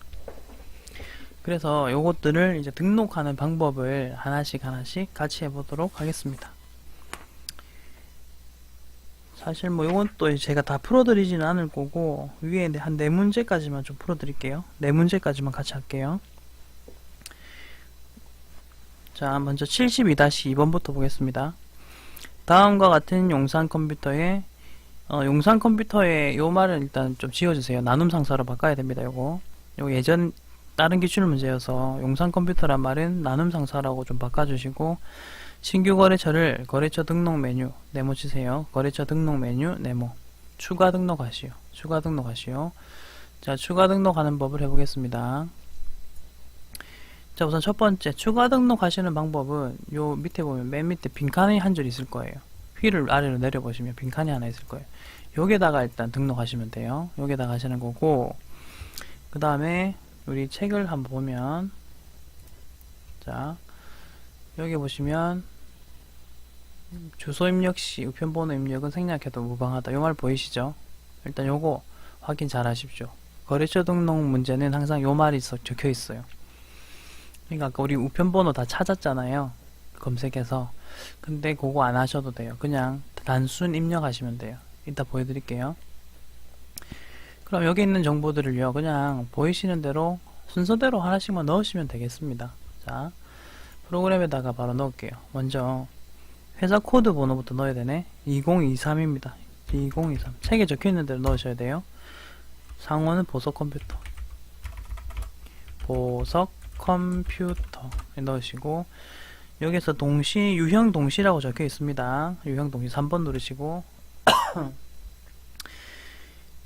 그래서 요것들을 이제 등록하는 방법을 하나씩 같이 해보도록 하겠습니다. 사실 뭐 요건 또 제가 다 풀어드리지는 않을 거고, 위에 한 4문제까지만 좀 풀어드릴게요. 4문제까지만 같이 할게요. 자, 먼저 72-2번부터 보겠습니다. 다음과 같은 용산 컴퓨터에 용산 컴퓨터에 요 말은 일단 좀 지워주세요. 나눔 상사로 바꿔야 됩니다. 요거 예전 다른 기출 문제여서 용산 컴퓨터란 말은 나눔 상사라고 좀 바꿔주시고, 신규 거래처를 거래처 등록 메뉴 네모 치세요. 거래처 등록 메뉴 네모 추가 등록하시오. 추가 등록하시오. 자, 추가 등록하는 법을 해보겠습니다. 자, 우선 첫 번째 추가 등록하시는 방법은 요 밑에 보면 맨 밑에 빈칸이 한 줄 있을 거예요. 휠을 아래로 내려보시면 빈칸이 하나 있을 거예요. 여기다가 일단 등록하시면 돼요. 여기다가 하시는 거고, 그 다음에 우리 책을 한번 보면, 자, 여기 보시면 주소 입력 시 우편번호 입력은 생략해도 무방하다. 요 말 보이시죠? 일단 요거 확인 잘 하십시오. 거래처 등록 문제는 항상 요 말이 적혀 있어요. 그러니까 아까 우리 우편번호 다 찾았잖아요. 검색해서. 근데 그거 안 하셔도 돼요. 그냥 단순 입력하시면 돼요. 이따 보여드릴게요. 그럼 여기 있는 정보들을요, 그냥 보이시는 대로 순서대로 하나씩만 넣으시면 되겠습니다. 자, 프로그램에다가 바로 넣을게요. 먼저 회사 코드 번호부터 넣어야 되네. 2023입니다. 2023. 책에 적혀있는 대로 넣으셔야 돼요. 상호는 보석 컴퓨터. 보석 컴퓨터 넣으시고, 여기서 동시, 유형 동시라고 적혀 있습니다. 유형 동시 3번 누르시고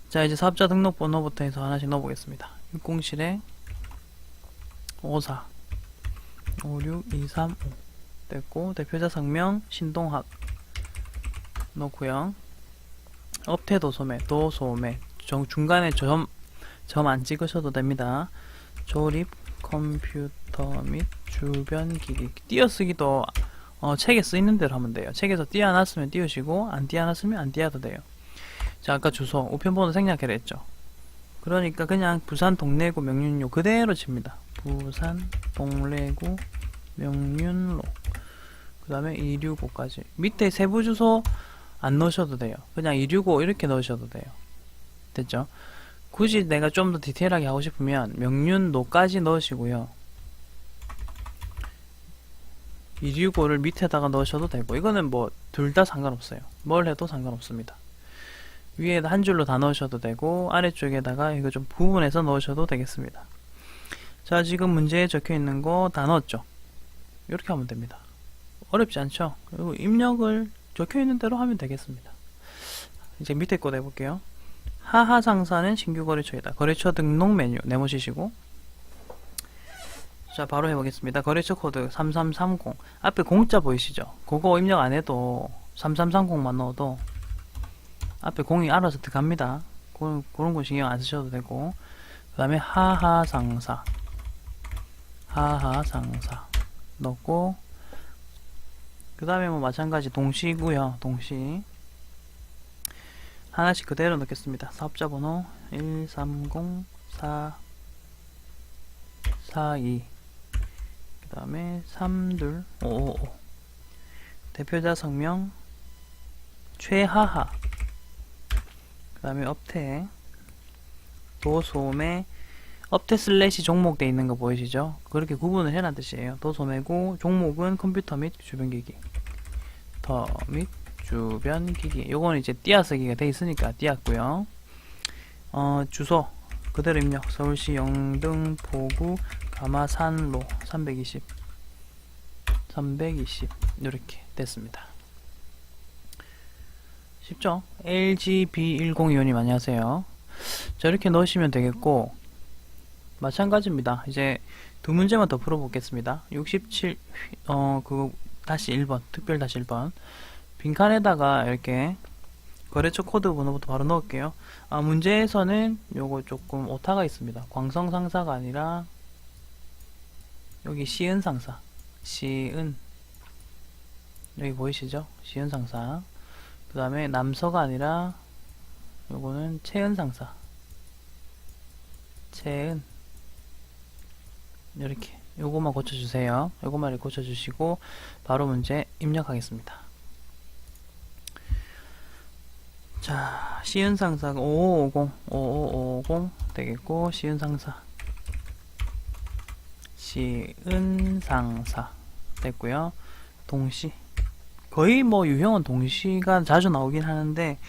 자, 이제 사업자 등록번호부터 해서 하나씩 넣어보겠습니다. 607에 54 56235 됐고, 대표자 성명 신동학 넣고요. 업태 도소매 중간에 점 안 찍으셔도 됩니다. 조립 컴퓨터 및 주변 기기 띄어쓰기도 책에 쓰이는 대로 하면 돼요. 책에서 띄어놨으면 띄우시고 안 띄어놨으면 안 띄어도 돼요. 자, 아까 주소, 우편번호 생략해라 했죠. 그러니까 그냥 부산 동래구 명륜로 그대로 칩니다. 부산 동래구 명륜로 그 다음에 265까지. 밑에 세부 주소 안 넣으셔도 돼요. 그냥 265 이렇게 넣으셔도 돼요. 됐죠? 굳이 내가 좀 더 디테일하게 하고 싶으면 명륜로까지 넣으시고요. 265를 밑에다가 넣으셔도 되고, 이거는 뭐 둘 다 상관없어요. 뭘 해도 상관없습니다. 위에다 한 줄로 다 넣으셔도 되고 아래쪽에다가 이거 좀 부분해서 넣으셔도 되겠습니다. 자, 지금 문제에 적혀 있는 거 다 넣었죠? 이렇게 하면 됩니다. 어렵지 않죠? 그리고 입력을 적혀 있는 대로 하면 되겠습니다. 이제 밑에 거 해볼게요. 하하 상사는 신규 거래처이다. 거래처 등록 메뉴 네모시시고, 자, 바로 해보겠습니다. 거래처 코드 3330 앞에 공짜 보이시죠? 그거 입력 안 해도 3330만 넣어도 앞에 공이 알아서 들어갑니다. 그런 거 신경 안 쓰셔도 되고, 그 다음에 하하상사 넣고, 그 다음에 뭐 마찬가지 동시고요. 동시 하나씩 그대로 넣겠습니다. 사업자 번호 130442, 그 다음에 32555, 대표자 성명 최하하, 그 다음에 업태, 도소매, 업태 슬래시 종목 돼 있는 거 보이시죠? 그렇게 구분을 해란 뜻이에요. 도소매고 종목은 컴퓨터 및 주변기기, 및 주변기기. 요거는 이제 띄어쓰기가 돼 있으니까 띄었고요. 주소 그대로 입력. 서울시 영등포구 가마산로 320 이렇게 됐습니다. 쉽죠? LGB1025님 안녕하세요. 자, 이렇게 넣으시면 되겠고, 마찬가지입니다. 이제 두 문제만 더 풀어보겠습니다. 67, 그거 다시 1번, 특별 다시 1번. 빈칸에다가 이렇게 거래처 코드 번호부터 바로 넣을게요. 문제에서는 요거 조금 오타가 있습니다. 광성 상사가 아니라, 여기 시은 상사. 시은. 여기 보이시죠? 시은 상사. 그 다음에 남서가 아니라 요거는 채은 상사. 채은. 이렇게 요거만 고쳐주세요. 요거만 고쳐주시고 바로 문제 입력하겠습니다. 자, 시은 상사가 5550 되겠고, 시은 상사 됐고요. 동시 거의 뭐 유형은 동시가 자주 나오긴 하는데,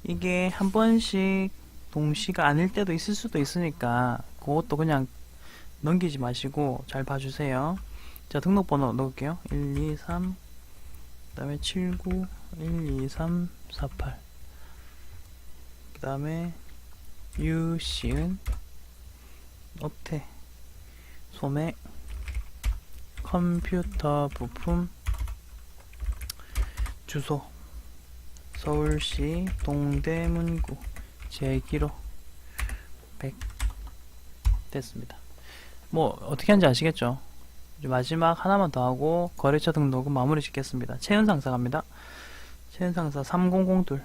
이게 한 번씩 동시가 아닐 때도 있을 수도 있으니까 그것도 그냥 넘기지 마시고 잘 봐주세요. 자, 등록번호 넣을게요. 123, 그 다음에 79 12348, 그 다음에 유시은, 업태, 소매, 컴퓨터 부품, 주소 서울시 동대문구 제1기로 100 됐습니다. 뭐 어떻게 하는지 아시겠죠? 이제 마지막 하나만 더 하고 거래처 등록은 마무리 짓겠습니다. 채은상사 갑니다. 채은상사 3002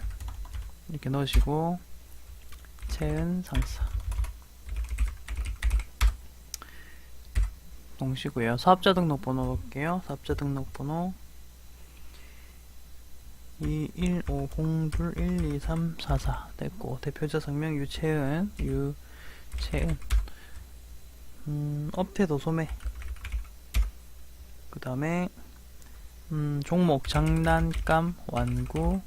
이렇게 넣으시고, 채은상사 동시고요. 사업자 등록번호 넣을게요. 사업자 등록번호 21502-12344 됐고, 대표자 성명 유채은. 업태 도소매, 그 다음에 종목 장난감 완구,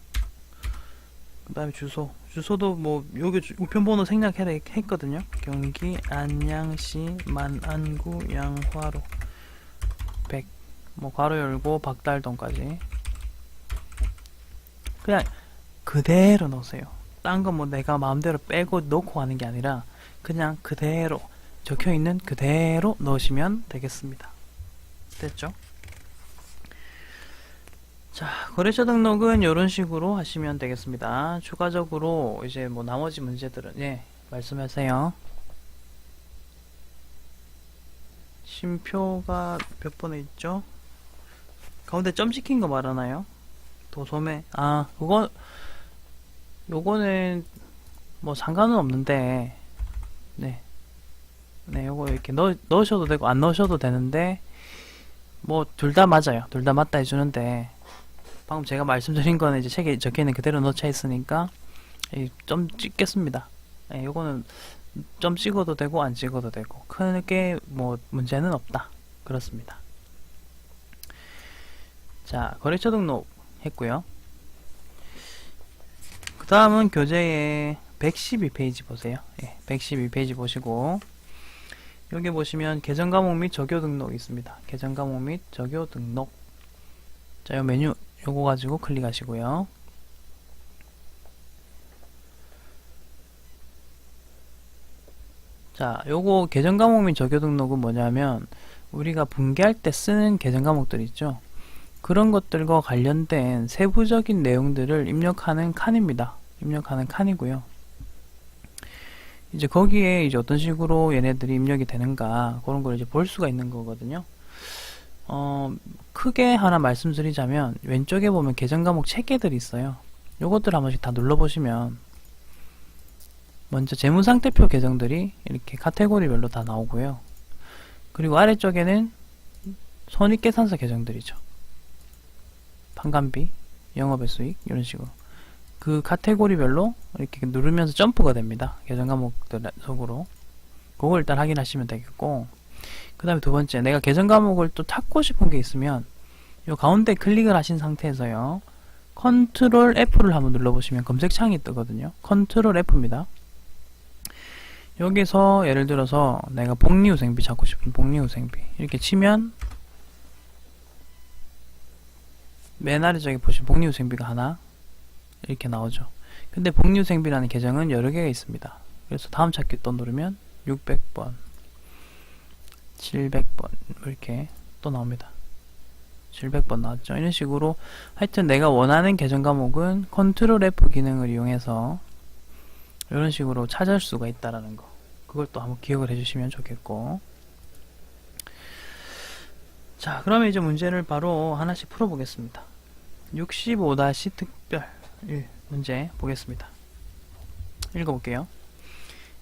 그 다음에 주소도 뭐 여기 우편번호 생략해라 했거든요. 경기 안양시 만안구 양화로 100, 뭐 괄호 열고 박달동까지 그냥 그대로 넣으세요. 딴 건 뭐 내가 마음대로 빼고 넣고 하는 게 아니라 그냥 그대로 적혀있는 그대로 넣으시면 되겠습니다. 됐죠? 자, 거래처 등록은 이런 식으로 하시면 되겠습니다. 추가적으로 이제 뭐 나머지 문제들은 말씀하세요. 쉼표가 몇 번에 있죠? 가운데 점 찍힌 거 말하나요? 도소매. 아, 요거는 뭐 상관은 없는데, 네. 네, 요거 이렇게 넣으셔도 되고, 안 넣으셔도 되는데, 뭐, 둘 다 맞아요. 둘 다 맞다 해주는데, 방금 제가 말씀드린 거는 이제 책에 적혀있는 그대로 넣쳐 있으니까, 점 찍겠습니다. 네, 요거는 점 찍어도 되고, 안 찍어도 되고, 크게 뭐, 문제는 없다. 그렇습니다. 자, 거래처 등록 했고요. 그 다음은 교재의 112페이지 보세요. 예, 112페이지 보시고 여기 보시면 계정 과목 및 적요 등록이 있습니다. 계정 과목 및 적요 등록. 자, 요 메뉴 요거 가지고 클릭하시고요. 자, 요거 계정 과목 및 적요 등록은 뭐냐면 우리가 분개할 때 쓰는 계정 과목들 있죠. 그런 것들과 관련된 세부적인 내용들을 입력하는 칸입니다. 입력하는 칸이고요. 이제 거기에 이제 어떤 식으로 얘네들이 입력이 되는가 그런 걸 이제 볼 수가 있는 거거든요. 크게 하나 말씀드리자면 왼쪽에 보면 계정 과목 체계들이 있어요. 요것들 한 번씩 다 눌러보시면 먼저 재무상태표 계정들이 이렇게 카테고리별로 다 나오고요. 그리고 아래쪽에는 손익계산서 계정들이죠. 판관비, 영업의 수익 이런 식으로 그 카테고리별로 이렇게 누르면서 점프가 됩니다. 계정 과목들 속으로 그걸 일단 확인하시면 되겠고, 그 다음에 두 번째, 내가 계정 과목을 또 찾고 싶은 게 있으면 요 가운데 클릭을 하신 상태에서요 컨트롤 F를 한번 눌러보시면 검색창이 뜨거든요. 컨트롤 F입니다. 여기서 예를 들어서 내가 복리후생비 찾고 싶은 복리후생비 이렇게 치면 맨 아래쪽에 보시면 복리후생비가 하나 이렇게 나오죠. 근데 복리후생비라는 계정은 여러 개가 있습니다. 그래서 다음 찾기 또 누르면 600번 700번 이렇게 또 나옵니다. 700번 나왔죠. 이런 식으로 하여튼 내가 원하는 계정 과목은 컨트롤 F 기능을 이용해서 이런 식으로 찾을 수가 있다라는 거, 그걸 또 한번 기억을 해주시면 좋겠고. 자, 그러면 이제 문제를 바로 하나씩 풀어보겠습니다. 65-특별 1 문제 보겠습니다. 읽어볼게요.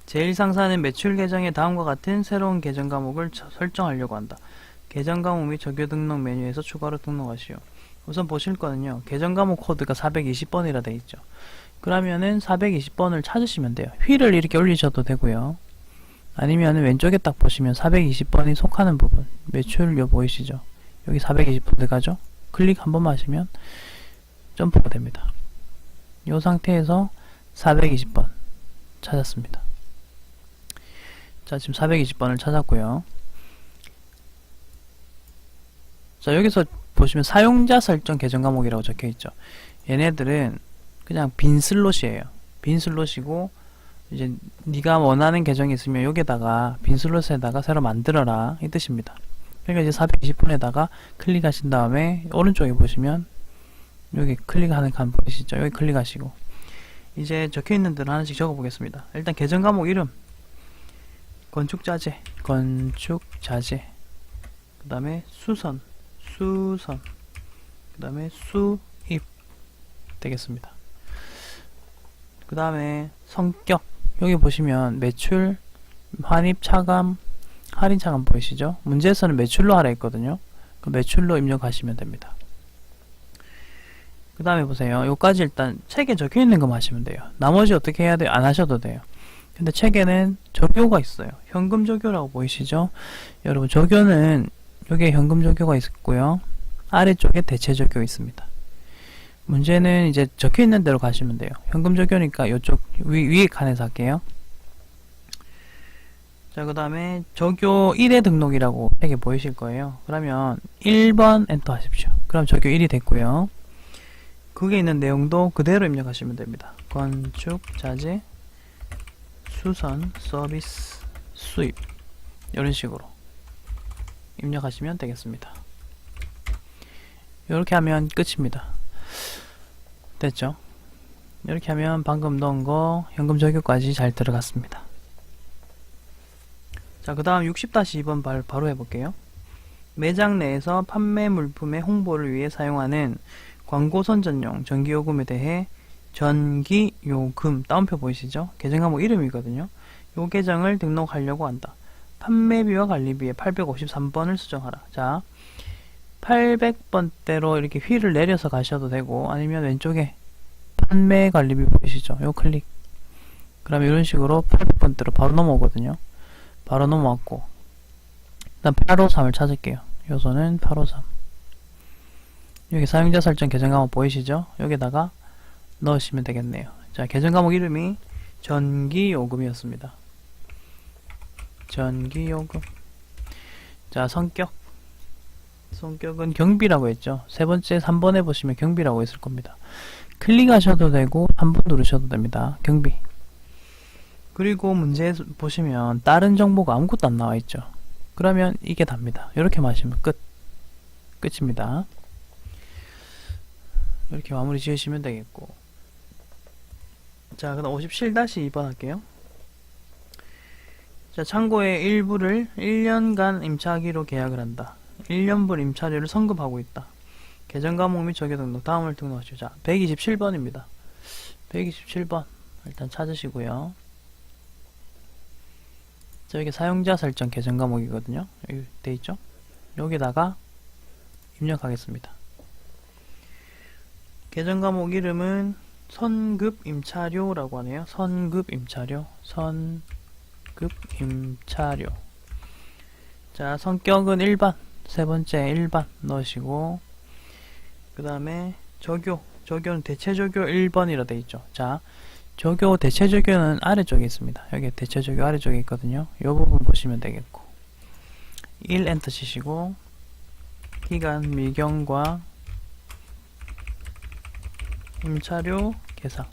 제1상사는 매출 계정에 다음과 같은 새로운 계정 과목을 설정하려고 한다. 계정 과목 및 적요 등록 메뉴에서 추가로 등록하시오. 우선 보실 거는요, 계정 과목 코드가 420번이라 되어 있죠. 그러면은 420번을 찾으시면 돼요. 휠을 이렇게 올리셔도 되고요. 아니면 왼쪽에 딱 보시면 420번이 속하는 부분, 매출요 보이시죠? 여기 420번 들어가죠? 클릭 한 번만 하시면 점프가 됩니다. 이 상태에서 420번 찾았습니다. 자, 지금 420번을 찾았고요. 자, 여기서 보시면 사용자 설정 계정 과목이라고 적혀 있죠. 얘네들은 그냥 빈 슬롯이에요. 빈 슬롯이고 이제 네가 원하는 계정이 있으면 여기다가 빈 슬롯에다가 새로 만들어라 이 뜻입니다. 그러니까 이제 420분에다가 클릭하신 다음에 오른쪽에 보시면 여기 클릭하는 칸 보이시죠? 여기 클릭하시고 이제 적혀있는 대로 하나씩 적어보겠습니다. 일단 계정 과목 이름 건축자재 그 다음에 수선 그 다음에 수입 되겠습니다. 그 다음에 성격 여기 보시면 매출, 환입, 차감, 할인 차감 보이시죠? 문제에서는 매출로 하라 했거든요. 그 매출로 입력하시면 됩니다. 그 다음에 보세요. 요까지 일단 책에 적혀있는 것만 하시면 돼요. 나머지 어떻게 해야 돼요? 안 하셔도 돼요. 근데 책에는 적요가 있어요. 현금 적요라고 보이시죠? 여러분 적요는 여기에 현금 적요가 있고요. 아래쪽에 대체 적요 있습니다. 문제는 이제 적혀있는 대로 가시면 돼요. 현금 적요니까 이쪽 위에 칸에서 할게요. 자, 그 다음에 적요 1의 등록이라고 책에 보이실 거예요. 그러면 1번 엔터 하십시오. 그럼 적요 1이 됐고요. 그게 있는 내용도 그대로 입력하시면 됩니다. 건축, 자재, 수선, 서비스, 수입 이런 식으로 입력하시면 되겠습니다. 이렇게 하면 끝입니다. 됐죠? 이렇게 하면 방금 넣은 거 현금 적요까지 잘 들어갔습니다. 자, 그 다음 60-2번 바로 해볼게요. 매장 내에서 판매 물품의 홍보를 위해 사용하는 광고 선전용 전기요금에 대해 전기요금 따옴표 보이시죠? 계정 과목 이름이거든요. 요 계정을 등록하려고 한다. 판매비와 관리비에 853번을 수정하라. 자, 800번대로 이렇게 휠을 내려서 가셔도 되고 아니면 왼쪽에 판매 관리비 보이시죠? 요 클릭. 그럼 이런 식으로 800번대로 바로 넘어오거든요. 바로 넘어왔고 일단 853을 찾을게요. 요소는 853. 여기 사용자 설정 계정 과목 보이시죠? 여기다가 넣으시면 되겠네요. 자, 계정 과목 이름이 전기요금이었습니다. 전기요금. 자, 성격은 경비라고 했죠. 세 번째 3번에 보시면 경비라고 있을 겁니다. 클릭하셔도 되고 3번 누르셔도 됩니다. 경비. 그리고 문제 보시면 다른 정보가 아무것도 안 나와 있죠. 그러면 이게 답니다. 이렇게 마시면 끝입니다. 이렇게 마무리 지으시면 되겠고. 자, 그다음 57-2번 할게요. 자, 창고의 일부를 1년간 임차하기로 계약을 한다. 1년분 임차료를 성급하고 있다. 계정 과목 및 적용 등록 다음을 등록하시오. 자, 127번입니다. 127번 일단 찾으시고요. 자, 여기 사용자 설정 계정 과목이거든요. 여기 돼 있죠? 여기다가 입력하겠습니다. 계정 과목 이름은 선급 임차료라고 하네요. 선급 임차료. 자, 성격은 일반. 세 번째 일반 넣으시고, 그 다음에 조교는 대체조교 1번이라 돼 있죠. 자, 대체조교는 아래쪽에 있습니다. 여기 대체조교 아래쪽에 있거든요. 이 부분 보시면 되겠고, 1 엔터 치시고, 기간 미경과 임차료 계상.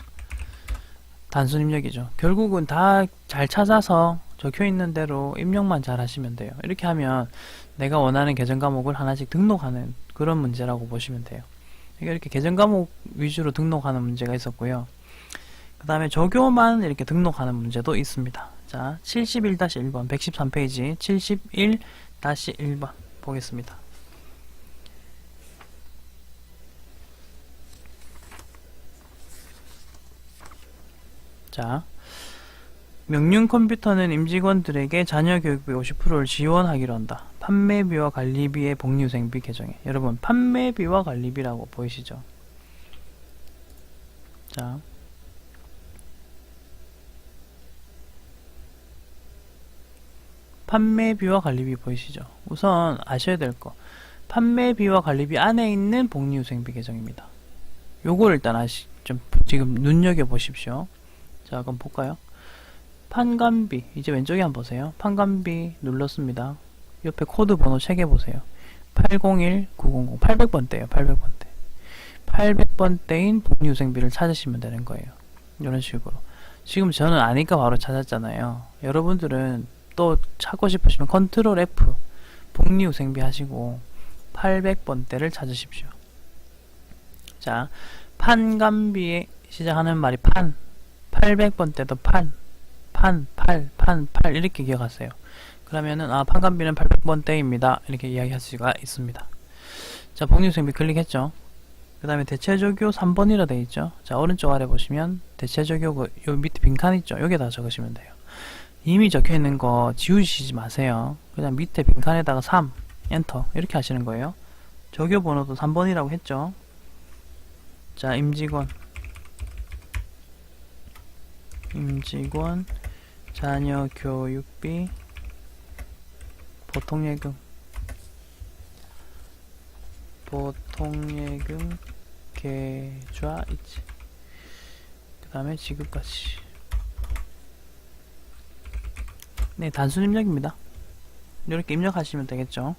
단순 입력이죠. 결국은 다 잘 찾아서 적혀있는 대로 입력만 잘 하시면 돼요. 이렇게 하면 내가 원하는 계정 과목을 하나씩 등록하는 그런 문제라고 보시면 돼요. 이렇게 계정 과목 위주로 등록하는 문제가 있었고요. 그 다음에 조교만 이렇게 등록하는 문제도 있습니다. 자, 71-1번 113페이지 71-1번 보겠습니다. 자, 명륜 컴퓨터는 임직원들에게 자녀 교육비 50%를 지원하기로 한다. 판매비와 관리비의 복리후생비 계정에. 여러분, 판매비와 관리비라고 보이시죠? 자, 판매비와 관리비 보이시죠? 우선 아셔야 될 거. 판매비와 관리비 안에 있는 복리후생비 계정입니다. 요거를 일단 좀 지금 눈여겨보십시오. 자, 그럼 볼까요? 판관비, 이제 왼쪽에 한번 보세요. 판관비 눌렀습니다. 옆에 코드 번호 체크해보세요. 801900, 800번대예요. 800번대. 800번대인 복리후생비를 찾으시면 되는 거예요. 이런 식으로. 지금 저는 아니까 바로 찾았잖아요. 여러분들은 또 찾고 싶으시면 컨트롤 F, 복리후생비 하시고 800번대를 찾으십시오. 자, 판관비에 시작하는 말이 800번대도 팔 이렇게 기억하세요. 그러면은 판관비는 800번대입니다. 이렇게 이야기할 수가 있습니다. 자, 복리후생비 클릭했죠. 그 다음에 대체조교 3번이라 되어 있죠. 자, 오른쪽 아래 보시면 대체조교 요 밑에 빈칸 있죠. 여기다 적으시면 돼요. 이미 적혀있는 거 지우시지 마세요. 그냥 밑에 빈칸에다가 3 엔터 이렇게 하시는 거예요. 조교 번호도 3번이라고 했죠. 자, 임직원 자녀 교육비 보통예금 계좌 이체 그 다음에 지급가치. 네, 단순 입력입니다. 이렇게 입력하시면 되겠죠.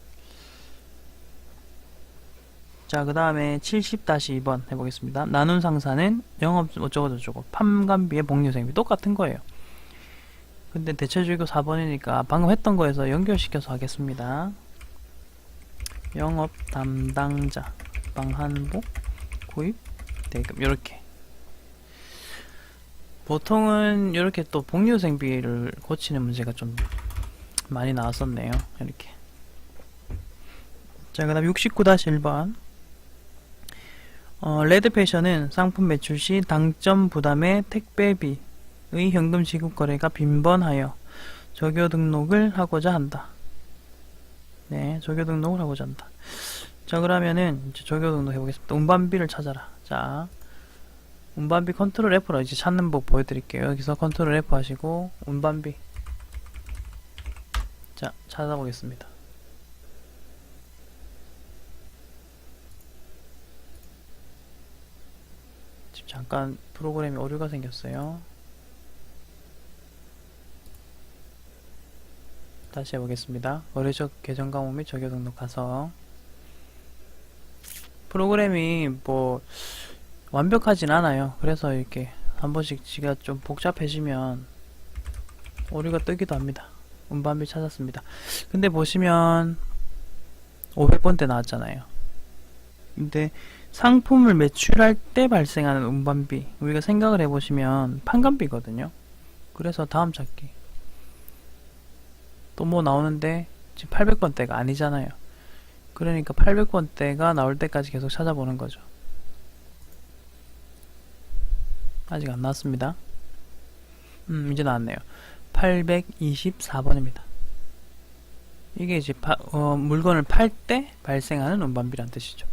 자, 그 다음에 70-2번 해보겠습니다. 나눈 상사는 영업 어쩌고저쩌고 판관비의 복리후생비 똑같은 거예요. 근데 대체조교 4번이니까 방금 했던 거에서 연결시켜서 하겠습니다. 영업 담당자 방한복 구입 대금 이렇게. 보통은 이렇게 또 복리후생비를 고치는 문제가 좀 많이 나왔었네요. 이렇게 자, 그 다음 69-1번. 레드 패션은 상품 매출 시 당점 부담의 택배비의 현금 지급 거래가 빈번하여 조교 등록을 하고자 한다. 네, 조교 등록을 하고자 한다. 자, 그러면은 이제 조교 등록 해보겠습니다. 운반비를 찾아라. 자, 운반비 컨트롤 F로 이제 찾는 법 보여드릴게요. 여기서 컨트롤 F 하시고 운반비. 자, 찾아보겠습니다. 지금 잠깐 프로그램에 오류가 생겼어요. 다시 해보겠습니다. 거래처 계정 가목 및 조교 등록 가서 프로그램이 뭐 완벽하진 않아요. 그래서 이렇게 한 번씩 지가 좀 복잡해지면 오류가 뜨기도 합니다. 운반비 찾았습니다. 근데 보시면 500번대 나왔잖아요. 근데 상품을 매출할 때 발생하는 운반비, 우리가 생각을 해보시면 판관비거든요. 그래서 다음 찾기 또 뭐 나오는데 지금 800번대가 아니잖아요. 그러니까 800번대가 나올 때까지 계속 찾아보는 거죠. 아직 안 나왔습니다. 이제 나왔네요. 824번입니다. 이게 이제 물건을 팔 때 발생하는 운반비란 뜻이죠.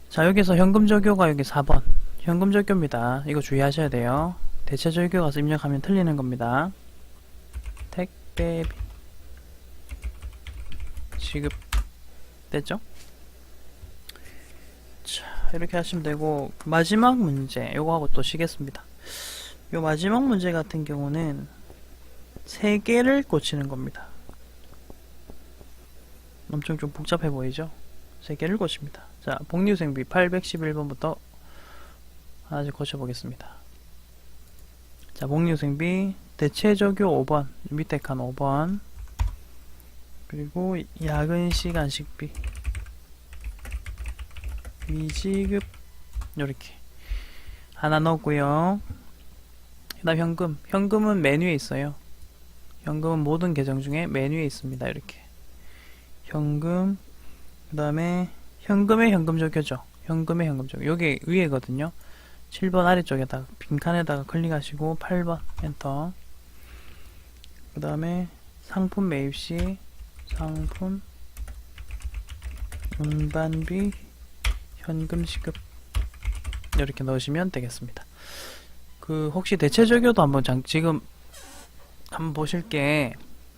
자, 여기서 현금 조교가 여기 4번. 현금 조교입니다. 이거 주의하셔야 돼요. 대체 조교 가서 입력하면 틀리는 겁니다. 택배비 지급 됐죠? 자, 이렇게 하시면 되고 마지막 문제 요거 하고 또 쉬겠습니다. 요 마지막 문제 같은 경우는 3개를 꽂히는 겁니다. 엄청 좀 복잡해 보이죠? 3개를 꽂힙니다. 자, 복리후생비 811번부터 하나씩 고쳐보겠습니다. 자, 복리후생비 대체조교 5번 밑에 칸 5번 그리고 야근시간 식비 미지급 요렇게 하나 넣었고요. 그 다음 현금은 메뉴에 있어요. 현금은 모든 계정 중에 메뉴에 있습니다. 이렇게 현금 그 다음에 현금의 현금조교죠. 현금의 현금조교 요게 위에거든요. 7번 아래쪽에다가 빈칸에다가 클릭하시고 8번 엔터 그 다음에 상품 매입시 상품 운반비 현금 지급 이렇게 넣으시면 되겠습니다. 그 혹시 대체조교도 한번 지금 한번 보실 게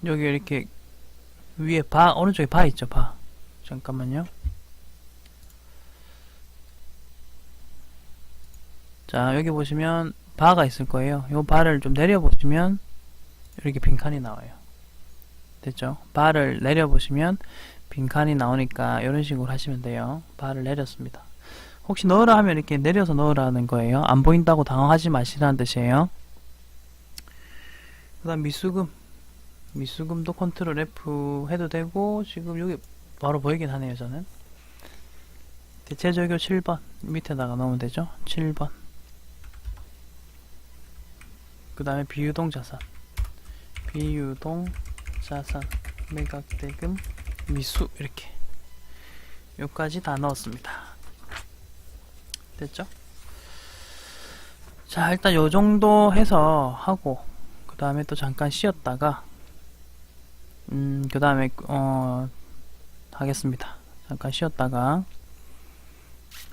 여기 이렇게 위에 바 오른쪽에 바 있죠. 바 잠깐만요. 자, 여기 보시면 바가 있을 거예요. 요 바를 좀 내려보시면 이렇게 빈칸이 나와요. 됐죠? 바를 내려보시면 빈칸이 나오니까 이런 식으로 하시면 돼요. 바를 내렸습니다. 혹시 넣으라 하면 이렇게 내려서 넣으라는 거예요. 안 보인다고 당황하지 마시라는 뜻이에요. 그 다음 미수금도 컨트롤 F 해도 되고 지금 여기 바로 보이긴 하네요. 저는 대체조교 7번 밑에다가 넣으면 되죠. 7번 그 다음에 비유동 자산 매각대금 미수 이렇게 요까지 다 넣었습니다. 됐죠? 자, 일단 요 정도 해서 하고 그 다음에 또 잠깐 쉬었다가 그 다음에 하겠습니다. 잠깐 쉬었다가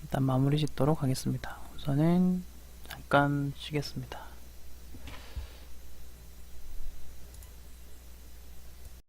일단 마무리 짓도록 하겠습니다. 우선은 잠깐 쉬겠습니다.